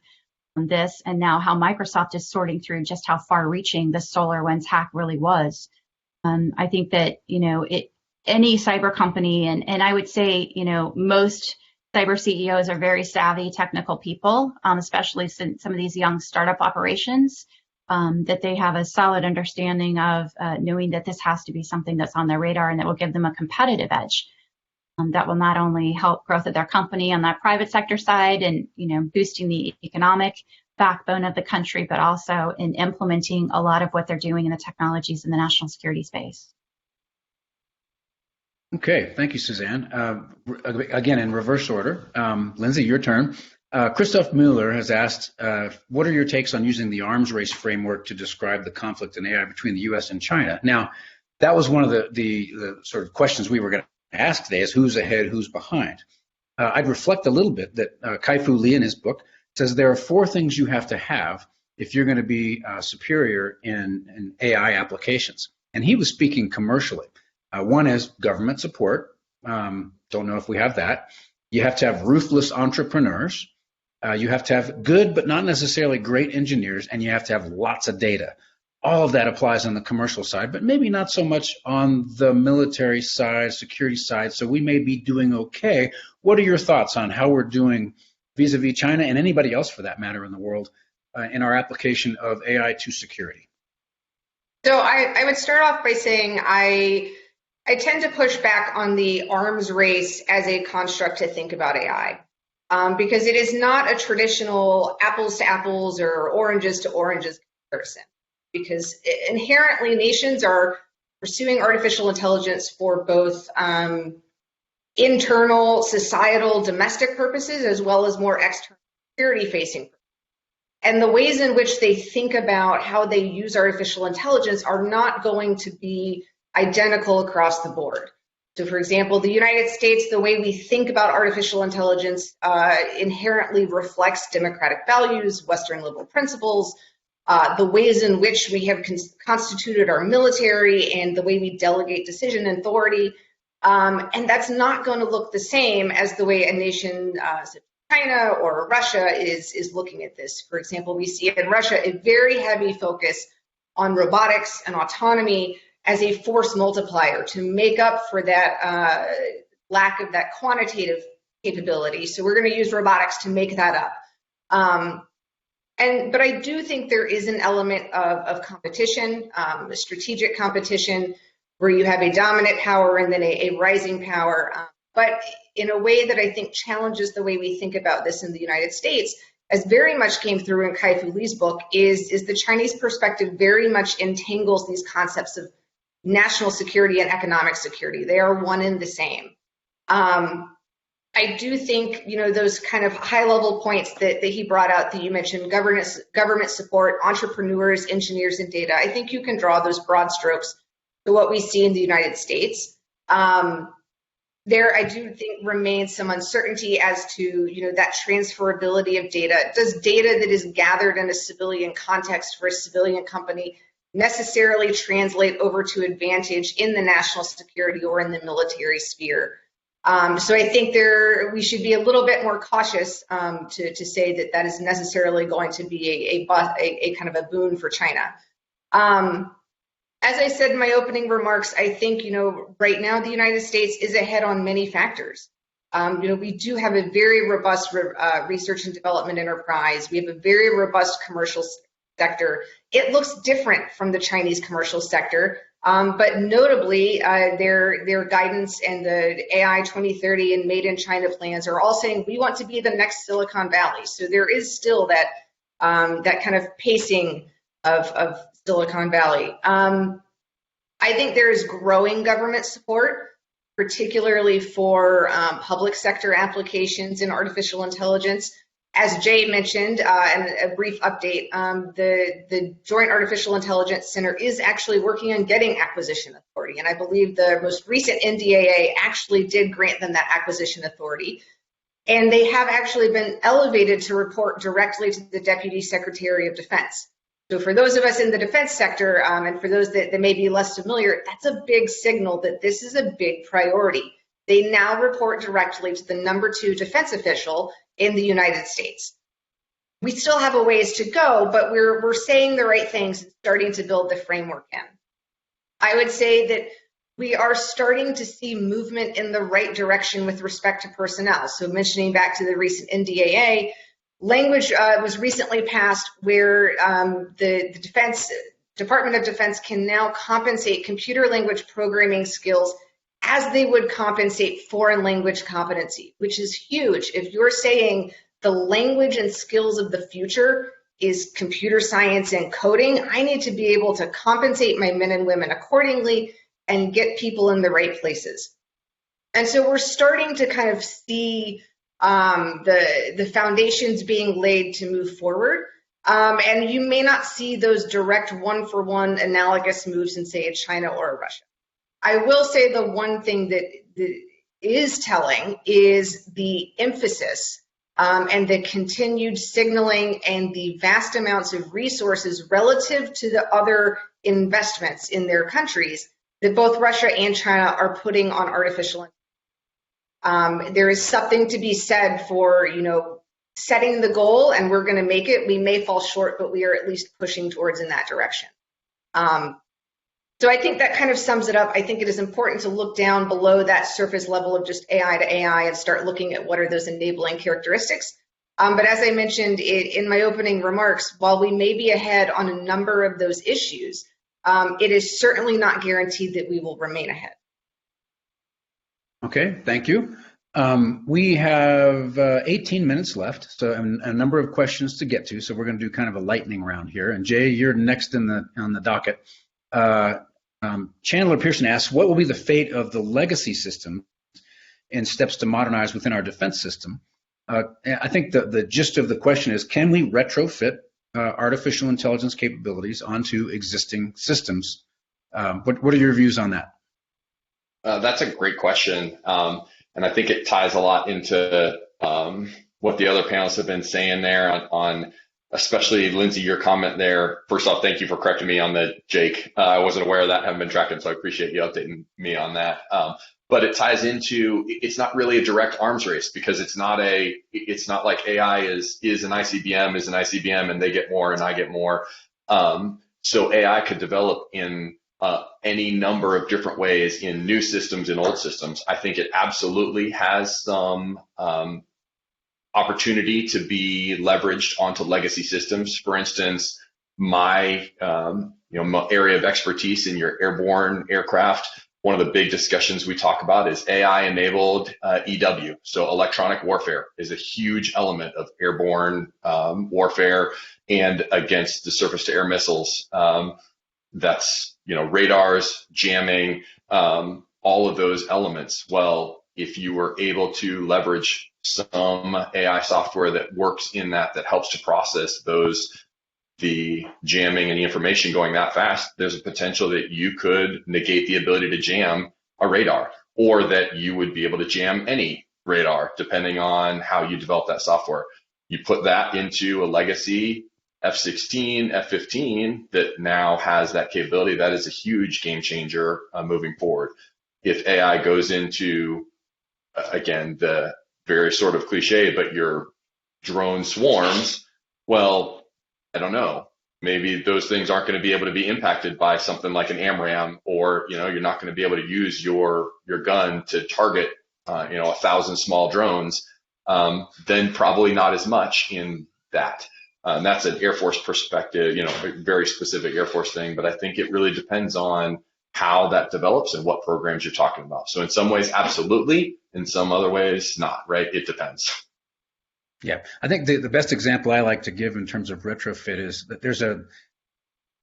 this, and now how Microsoft is sorting through just how far-reaching the SolarWinds hack really was. I think that, you know, any cyber company, and I would say, you know, most cyber CEOs are very savvy technical people, especially since some of these young startup operations, that they have a solid understanding of knowing that this has to be something that's on their radar and that will give them a competitive edge. That will not only help growth of their company on that private sector side and, you know, boosting the economic backbone of the country, but also in implementing a lot of what they're doing in the technologies in the national security space. Okay, thank you, Suzanne. Again, in reverse order, Lindsay, your turn. Christoph Mueller has asked, what are your takes on using the arms race framework to describe the conflict in AI between the U.S. and China? Now, that was one of the sort of questions we were going to ask today, is who's ahead, who's behind? I'd reflect a little bit that Kai-Fu Lee in his book says there are 4 things you have to have if you're going to be superior in AI applications. And he was speaking commercially. One is government support. Don't know if we have that. You have to have ruthless entrepreneurs. You have to have good but not necessarily great engineers, and you have to have lots of data. All of that applies on the commercial side, but maybe not so much on the military side, security side, so we may be doing okay. What are your thoughts on how we're doing vis-a-vis China and anybody else for that matter in the world in our application of AI to security? So I would start off by saying I tend to push back on the arms race as a construct to think about AI, because it is not a traditional apples to apples or oranges to oranges comparison, because inherently nations are pursuing artificial intelligence for both internal, societal, domestic purposes, as well as more external security-facing purposes. And the ways in which they think about how they use artificial intelligence are not going to be identical across the board. So, for example, the United States, the way we think about artificial intelligence inherently reflects democratic values, Western liberal principles, the ways in which we have constituted our military, and the way we delegate decision authority. And that's not going to look the same as the way a nation such as China or Russia is looking at this. For example, we see in Russia a very heavy focus on robotics and autonomy as a force multiplier to make up for that lack of that quantitative capability. So we're going to use robotics to make that up. But I do think there is an element of competition, a strategic competition, where you have a dominant power and then a rising power, but in a way that I think challenges the way we think about this in the United States, as very much came through in Kai-Fu Lee's book, is the Chinese perspective very much entangles these concepts of national security and economic security. They are one and the same. I do think, you know, those kind of high-level points that he brought out that you mentioned, government support, entrepreneurs, engineers, and data, I think you can draw those broad strokes to what we see in the United States. There, I do think, remains some uncertainty as to, you know, that transferability of data. Does data that is gathered in a civilian context for a civilian company necessarily translate over to advantage in the national security or in the military sphere? So I think we should be a little bit more cautious to say that that is necessarily going to be a kind of a boon for China. As I said in my opening remarks, I think, right now the United States is ahead on many factors. We do have a very robust research and development enterprise. We have a very robust commercial sector. It looks different from the Chinese commercial sector, but notably their guidance and the AI 2030 and Made in China plans are all saying we want to be the next Silicon Valley. So there is still that kind of pacing of Silicon Valley. I think there is growing government support, particularly for public sector applications in artificial intelligence. As Jay mentioned, and a brief update, the Joint Artificial Intelligence Center is actually working on getting acquisition authority. And I believe the most recent NDAA actually did grant them that acquisition authority. And they have actually been elevated to report directly to the Deputy Secretary of Defense. So for those of us in the defense sector, and for those that may be less familiar, that's a big signal that this is a big priority. They now report directly to the #2 defense official in the United States. We still have a ways to go, but we're saying the right things and starting to build the framework in. I would say that we are starting to see movement in the right direction with respect to personnel. So mentioning back to the recent NDAA, language was recently passed where the Department of Defense can now compensate computer language programming skills as they would compensate foreign language competency, which is huge. If you're saying the language and skills of the future is computer science and coding, I need to be able to compensate my men and women accordingly and get people in the right places. And so we're starting to kind of see the foundations being laid to move forward. And you may not see those direct one-for-one analogous moves in, say, a China or a Russia. I will say the one thing that is telling is the emphasis and the continued signaling and the vast amounts of resources relative to the other investments in their countries that both Russia and China are putting on artificial intelligence. There is something to be said for, setting the goal and we're going to make it. We may fall short, but we are at least pushing towards in that direction. So I think that kind of sums it up. I think it is important to look down below that surface level of just AI to AI and start looking at what are those enabling characteristics. But as I mentioned in my opening remarks, while we may be ahead on a number of those issues, it is certainly not guaranteed that we will remain ahead. Okay, thank you. We have 18 minutes left, so a number of questions to get to. So we're going to do kind of a lightning round here. And Jay, you're next on the docket. Chandler Pearson asks, what will be the fate of the legacy system and steps to modernize within our defense system? I think the gist of the question is, can we retrofit artificial intelligence capabilities onto existing systems? What are your views on that? That's a great question. And I think it ties a lot into what the other panelists have been saying there on especially Lindsay, your comment there. First off, thank you for correcting me on the Jake. I wasn't aware of that, haven't been tracking, so I appreciate you updating me on that. But it ties into, it's not really a direct arms race because it's not like AI is an ICBM, and they get more and I get more. So AI could develop in any number of different ways in new systems and old systems. I think it absolutely has some opportunity to be leveraged onto legacy systems. For instance, my my area of expertise in your airborne aircraft, one of the big discussions we talk about is AI-enabled EW. So electronic warfare is a huge element of airborne warfare and against the surface-to-air missiles. That's radars, jamming, all of those elements. Well, if you were able to leverage some AI software that works in that helps to process the jamming and the information going that fast, there's a potential that you could negate the ability to jam a radar, or that you would be able to jam any radar depending on how you develop that software. You put that into a legacy F-16, F-15 that now has that capability. That is a huge game changer moving forward. If AI goes into again, the very sort of cliche, but your drone swarms, well, I don't know. Maybe those things aren't going to be able to be impacted by something like an AMRAAM, or you're not going to be able to use your gun to target 1,000 small drones. Then probably not as much in that. That's an Air Force perspective, a very specific Air Force thing. But I think it really depends on how that develops and what programs you're talking about. So in some ways, absolutely. In some other ways, not. Right? It depends. Yeah, I think the best example I like to give in terms of retrofit is that there's a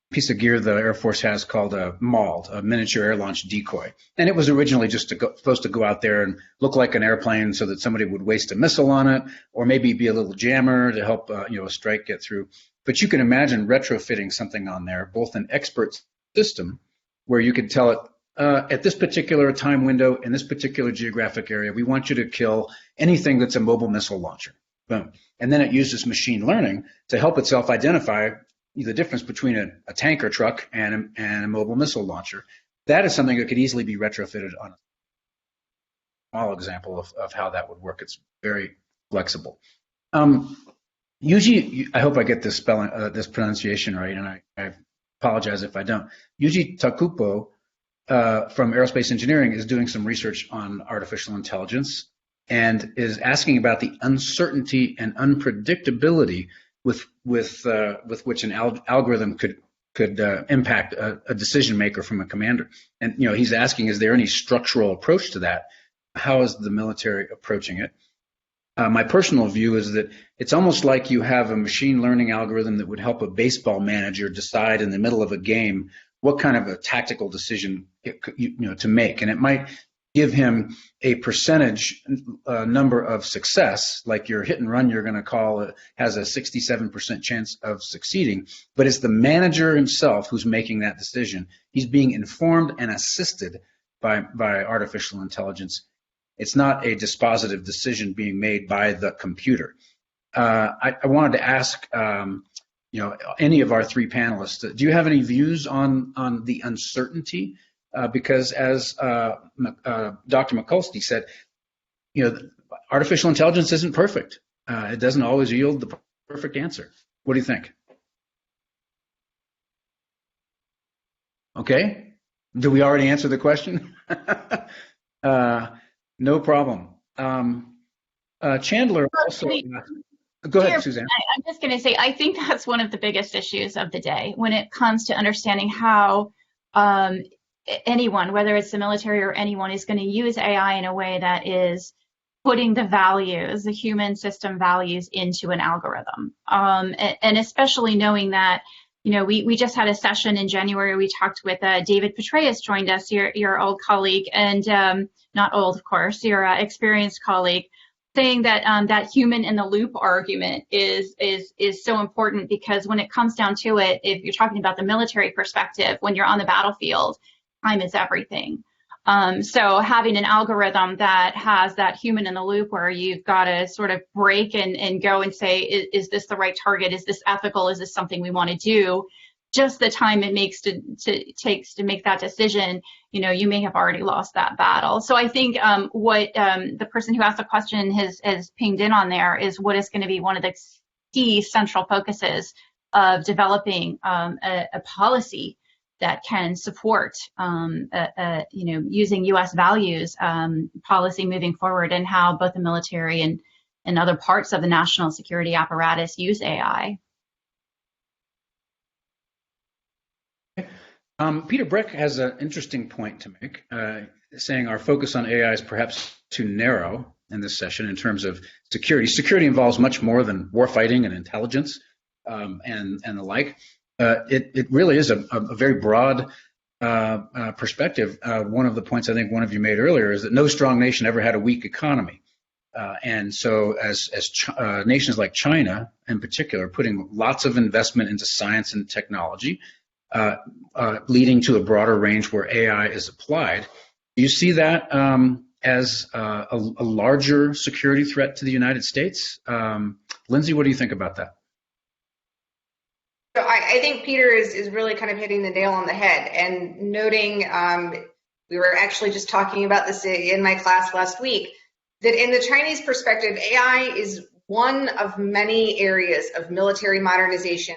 piece of gear the Air Force has called a MALD, a miniature air launch decoy. And it was originally just supposed to go out there and look like an airplane so that somebody would waste a missile on it, or maybe be a little jammer to help a strike get through. But you can imagine retrofitting something on there, both an expert system where you could tell it, at this particular time window, in this particular geographic area, we want you to kill anything that's a mobile missile launcher. Boom. And then it uses machine learning to help itself identify the difference between a tanker truck and a mobile missile launcher. That is something that could easily be retrofitted on a small example of how that would work. It's very flexible. Yuji, I hope I get this this pronunciation right, and I apologize if I don't. Yuji Takupo from Aerospace Engineering is doing some research on artificial intelligence and is asking about the uncertainty and unpredictability with which an algorithm could impact a decision maker from a commander. And he's asking, is there any structural approach to that? How is the military approaching it? My personal view is that it's almost like you have a machine learning algorithm that would help a baseball manager decide in the middle of a game what kind of a tactical decision to make, and it might give him a percentage number of success, like your hit and run you're going to call has a 67% chance of succeeding, but it's the manager himself who's making that decision. He's being informed and assisted by artificial intelligence. It's not a dispositive decision being made by the computer. I wanted to ask any of our three panelists, do you have any views on the uncertainty? Because as Dr. Mclinski said, artificial intelligence isn't perfect. It doesn't always yield the perfect answer. What do you think? Okay. Did we already answer the question? No problem. Chandler also. Go ahead, Suzanne. I'm just going to say, I think that's one of the biggest issues of the day when it comes to understanding how anyone, whether it's the military or anyone, is going to use AI in a way that is putting the values, the human system values, into an algorithm. And especially knowing that, we just had a session in January. We talked with David Petraeus joined us, your old colleague, and not old, of course, your experienced colleague, saying that that human in the loop argument is so important, because when it comes down to it, if you're talking about the military perspective, when you're on the battlefield, time is everything. So having an algorithm that has that human in the loop where you've got to sort of break and go and say, is this the right target? Is this ethical? Is this something we want to do? Just the time it takes to make that decision, you may have already lost that battle. So I think what the person who asked the question has pinged in on there is what is going to be one of the key central focuses of developing a policy that can support, using U.S. values policy moving forward, and how both the military and other parts of the national security apparatus use AI. Peter Breck has an interesting point to make, saying our focus on AI is perhaps too narrow in this session in terms of security. Security involves much more than warfighting and intelligence and the like. It really is a very broad perspective. One of the points I think one of you made earlier is that no strong nation ever had a weak economy. And so as nations like China in particular, putting lots of investment into science and technology, leading to a broader range where AI is applied. Do you see that as a larger security threat to the United States? Lindsay, what do you think about that? So I think Peter is really kind of hitting the nail on the head, and noting, we were actually just talking about this in my class last week. that in the Chinese perspective, AI is one of many areas of military modernization,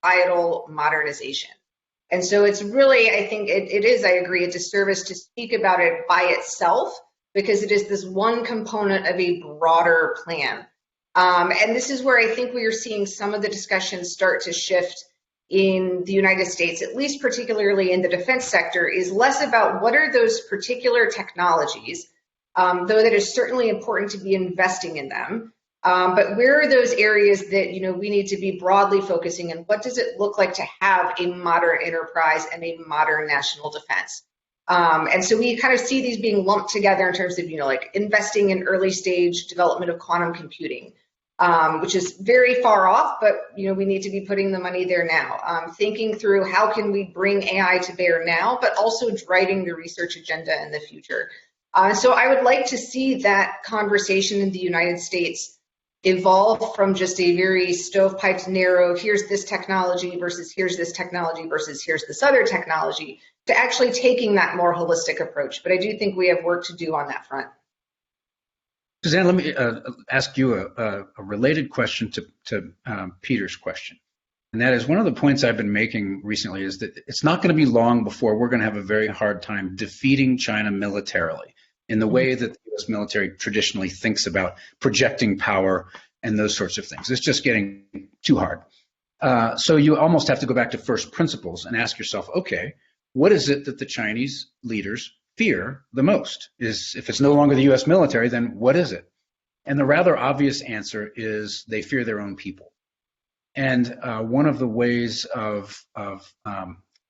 societal modernization. And so it's really, I think it is, I agree, a disservice to speak about it by itself, because it is this one component of a broader plan. And this is where I think we are seeing some of the discussions start to shift in the United States, at least particularly in the defense sector, is less about what are those particular technologies, though that is certainly important to be investing in them. But where are those areas that we need to be broadly focusing on? What does it look like to have a modern enterprise and a modern national defense? And so we kind of see these being lumped together in terms of like investing in early stage development of quantum computing, which is very far off, but we need to be putting the money there now. Thinking through how can we bring AI to bear now, but also driving the research agenda in the future. So I would like to see that conversation in the United States evolve from just a very stovepiped, narrow, here's this technology versus here's this technology versus here's this other technology, to actually taking that more holistic approach. But I do think we have work to do on that front. Suzanne, let me ask you a related question to Peter's question. And that is, one of the points I've been making recently is that it's not going to be long before we're going to have a very hard time defeating China militarily in the way that the U.S. military traditionally thinks about projecting power and those sorts of things. It's just getting too hard. So you almost have to go back to first principles and ask yourself, okay, what is it that the Chinese leaders fear the most? If it's no longer the U.S. military, then what is it? And the rather obvious answer is they fear their own people. And one of the ways of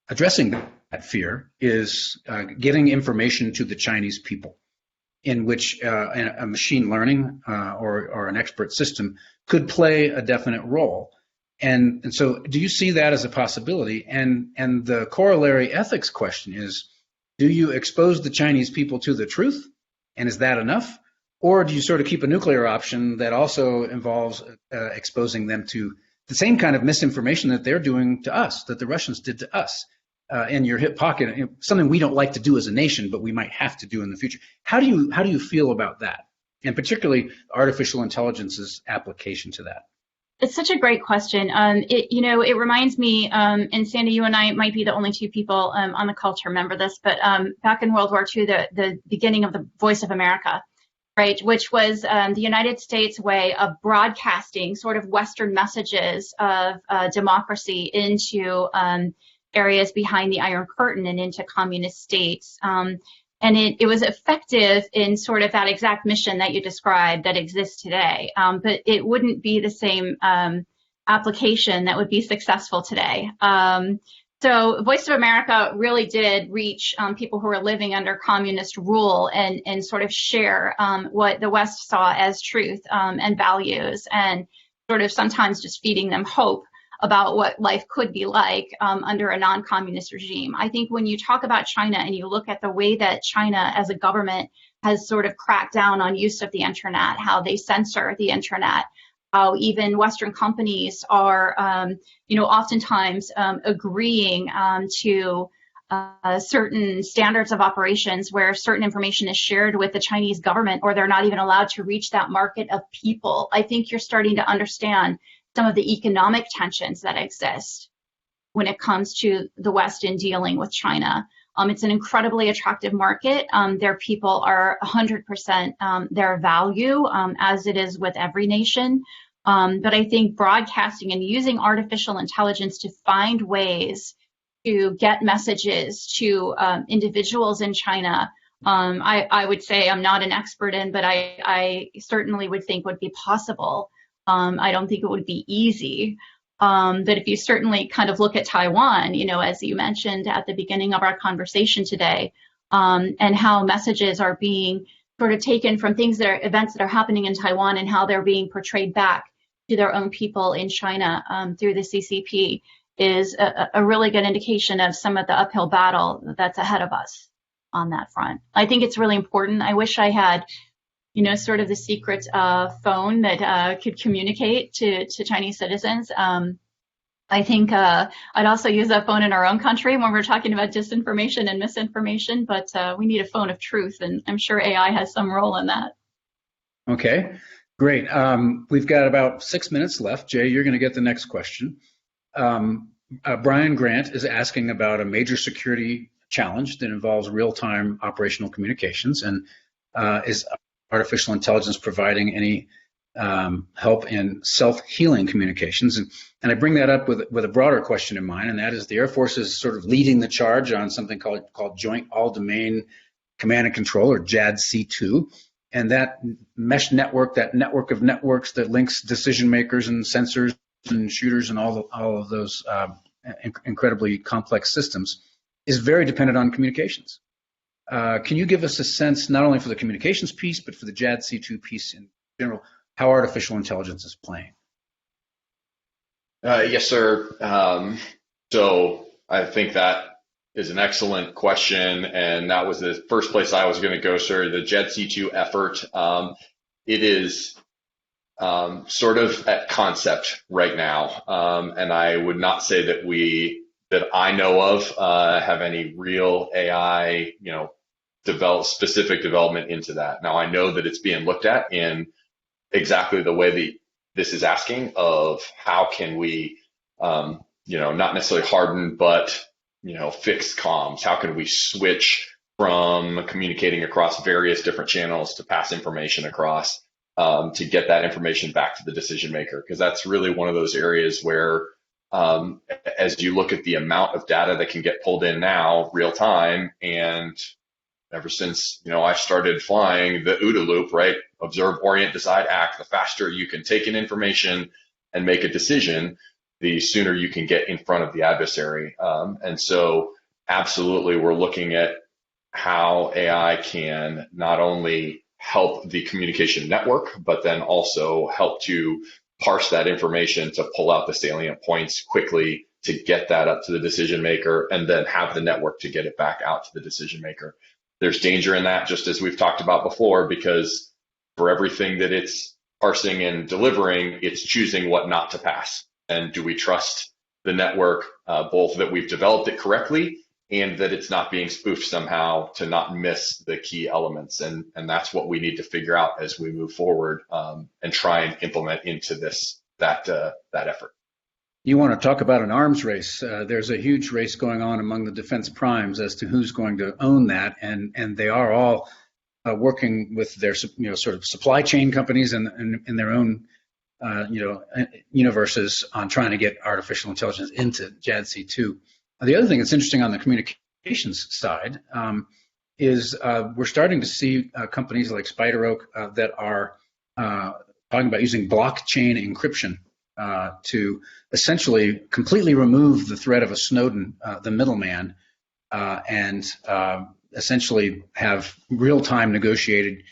addressing that fear is getting information to the Chinese people, in which a machine learning or an expert system could play a definite role. And so do you see that as a possibility? And the corollary ethics question is, do you expose the Chinese people to the truth? And is that enough? Or do you sort of keep a nuclear option that also involves exposing them to the same kind of misinformation that they're doing to us, that the Russians did to us? In your hip pocket, something we don't like to do as a nation, but we might have to do in the future. How do you feel about that, and particularly artificial intelligence's application to that? It's such a great question. It reminds me, and Sandy, you and I might be the only two people on the call to remember this, but back in World War II, the beginning of the Voice of America, right, which was the United States way of broadcasting sort of Western messages of democracy into areas behind the Iron Curtain and into communist states. And it was effective in sort of that exact mission that you described that exists today. But it wouldn't be the same application that would be successful today. So Voice of America really did reach people who were living under communist rule and sort of share what the West saw as truth and values, and sort of sometimes just feeding them hope about what life could be like under a non-communist regime. I think when you talk about China and you look at the way that China as a government has sort of cracked down on use of the internet, how they censor the internet, how even Western companies are, oftentimes agreeing to certain standards of operations where certain information is shared with the Chinese government, or they're not even allowed to reach that market of people. I think you're starting to understand some of the economic tensions that exist when it comes to the West in dealing with China. It's an incredibly attractive market. Their people are 100% their value, as it is with every nation. But I think broadcasting and using artificial intelligence to find ways to get messages to individuals in China, I would say I'm not an expert in, but I certainly would think would be possible. I don't think it would be easy. But if you certainly kind of look at Taiwan, as you mentioned at the beginning of our conversation today, and how messages are being sort of taken from events that are happening in Taiwan and how they're being portrayed back to their own people in China through the CCP is a really good indication of some of the uphill battle that's ahead of us on that front. I think it's really important. I wish I had sort of the secret phone that could communicate to Chinese citizens. I think I'd also use that phone in our own country when we're talking about disinformation and misinformation, but we need a phone of truth, and I'm sure AI has some role in that. Okay, great. We've got about 6 minutes left. Jay, you're going to get the next question. Brian Grant is asking about a major security challenge that involves real-time operational communications, and is artificial intelligence providing any help in self-healing communications? And I bring that up with a broader question in mind, and that is the Air Force is sort of leading the charge on something called Joint All-Domain Command and Control, or JADC2. And that mesh network, that network of networks that links decision makers and sensors and shooters and all of those incredibly complex systems, is very dependent on communications. Can you give us a sense, not only for the communications piece, but for the JADC2 piece in general, how artificial intelligence is playing? Yes, sir. So I think that is an excellent question, and that was the first place I was going to go, sir. The JADC2 effort, it is sort of at concept right now, and I would not say that I know of have any real AI, specific development into that. Now I know that it's being looked at in exactly the way that this is asking of how can we, not necessarily harden, but fix comms. How can we switch from communicating across various different channels to pass information across to get that information back to the decision maker? Because that's really one of those areas where, as you look at the amount of data that can get pulled in now, real time, and ever since I started flying the OODA loop, right? Observe, orient, decide, act. The faster you can take in information and make a decision, the sooner you can get in front of the adversary. And so absolutely, we're looking at how AI can not only help the communication network, but then also help to parse that information to pull out the salient points quickly to get that up to the decision maker, and then have the network to get it back out to the decision maker. There's danger in that, just as we've talked about before, because for everything that it's parsing and delivering, it's choosing what not to pass. And do we trust the network, both that we've developed it correctly and that it's not being spoofed somehow to not miss the key elements? And that's what we need to figure out as we move forward and try and implement into that effort. You want to talk about an arms race? There's a huge race going on among the defense primes as to who's going to own that, and they are all working with their sort of supply chain companies and in their own universes on trying to get artificial intelligence into JADC2. The other thing that's interesting on the communications side is we're starting to see companies like Spider Oak that are talking about using blockchain encryption to essentially completely remove the threat of a Snowden, the middleman, and essentially have real-time negotiated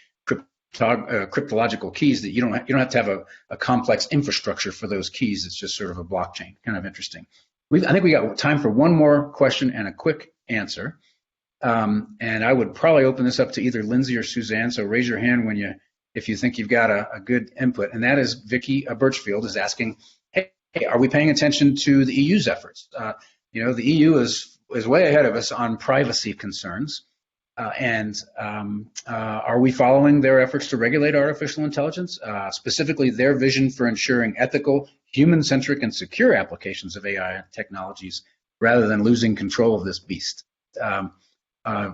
cryptological keys that you don't have to have a complex infrastructure for those keys. It's just sort of a blockchain. Kind of interesting. I think we got time for one more question and a quick answer. And I would probably open this up to either Lindsay or Suzanne. So raise your hand if you think you've got a good input. And that is Vicky Birchfield is asking, hey, are we paying attention to the EU's efforts? The EU is way ahead of us on privacy concerns. And are we following their efforts to regulate artificial intelligence, specifically their vision for ensuring ethical, human-centric, and secure applications of AI technologies rather than losing control of this beast? Are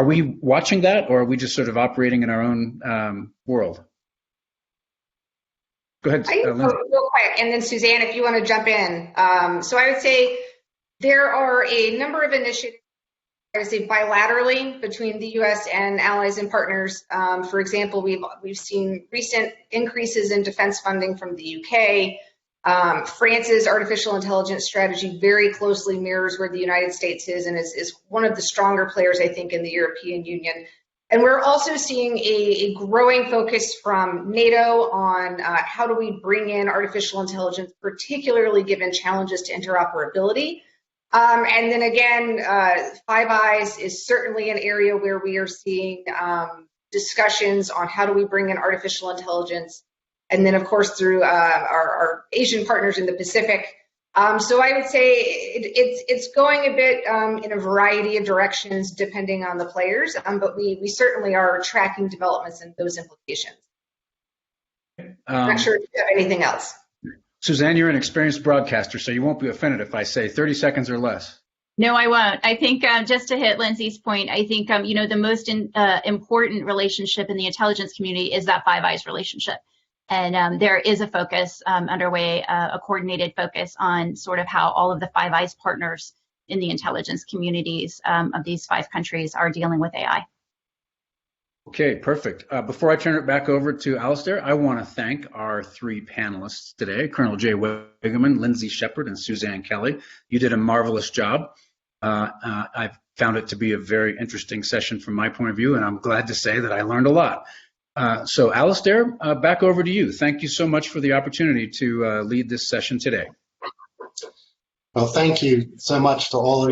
we watching that, or are we just sort of operating in our own world? Go ahead, Lindsay. Real quick, and then Suzanne, if you want to jump in. So I would say there are a number of initiatives, I would say bilaterally between the U.S. and allies and partners. For example, we've seen recent increases in defense funding from the UK. France's artificial intelligence strategy very closely mirrors where the United States is and is one of the stronger players, I think, in the European Union. And we're also seeing a growing focus from NATO on how do we bring in artificial intelligence, particularly given challenges to interoperability. And then again, Five Eyes is certainly an area where we are seeing discussions on how do we bring in artificial intelligence. And then, of course, through our Asian partners in the Pacific. So I would say it's going a bit in a variety of directions depending on the players, but we certainly are tracking developments and those implications. Not sure if you have anything else. Suzanne, you're an experienced broadcaster, so you won't be offended if I say 30 seconds or less. No, I won't. I think just to hit Lindsay's point, I think the most important relationship in the intelligence community is that Five Eyes relationship. And there is a focus underway, a coordinated focus on sort of how all of the Five Eyes partners in the intelligence communities of these 5 countries are dealing with AI. Okay, perfect. Before I turn it back over to Alistair, I want to thank our 3 panelists today, Colonel J. Wagemann, Lindsay Shepard, and Suzanne Kelly. You did a marvelous job. I've found it to be a very interesting session from my point of view, and I'm glad to say that I learned a lot. So Alistair, back over to you. Thank you so much for the opportunity to lead this session today. Well, thank you so much to all of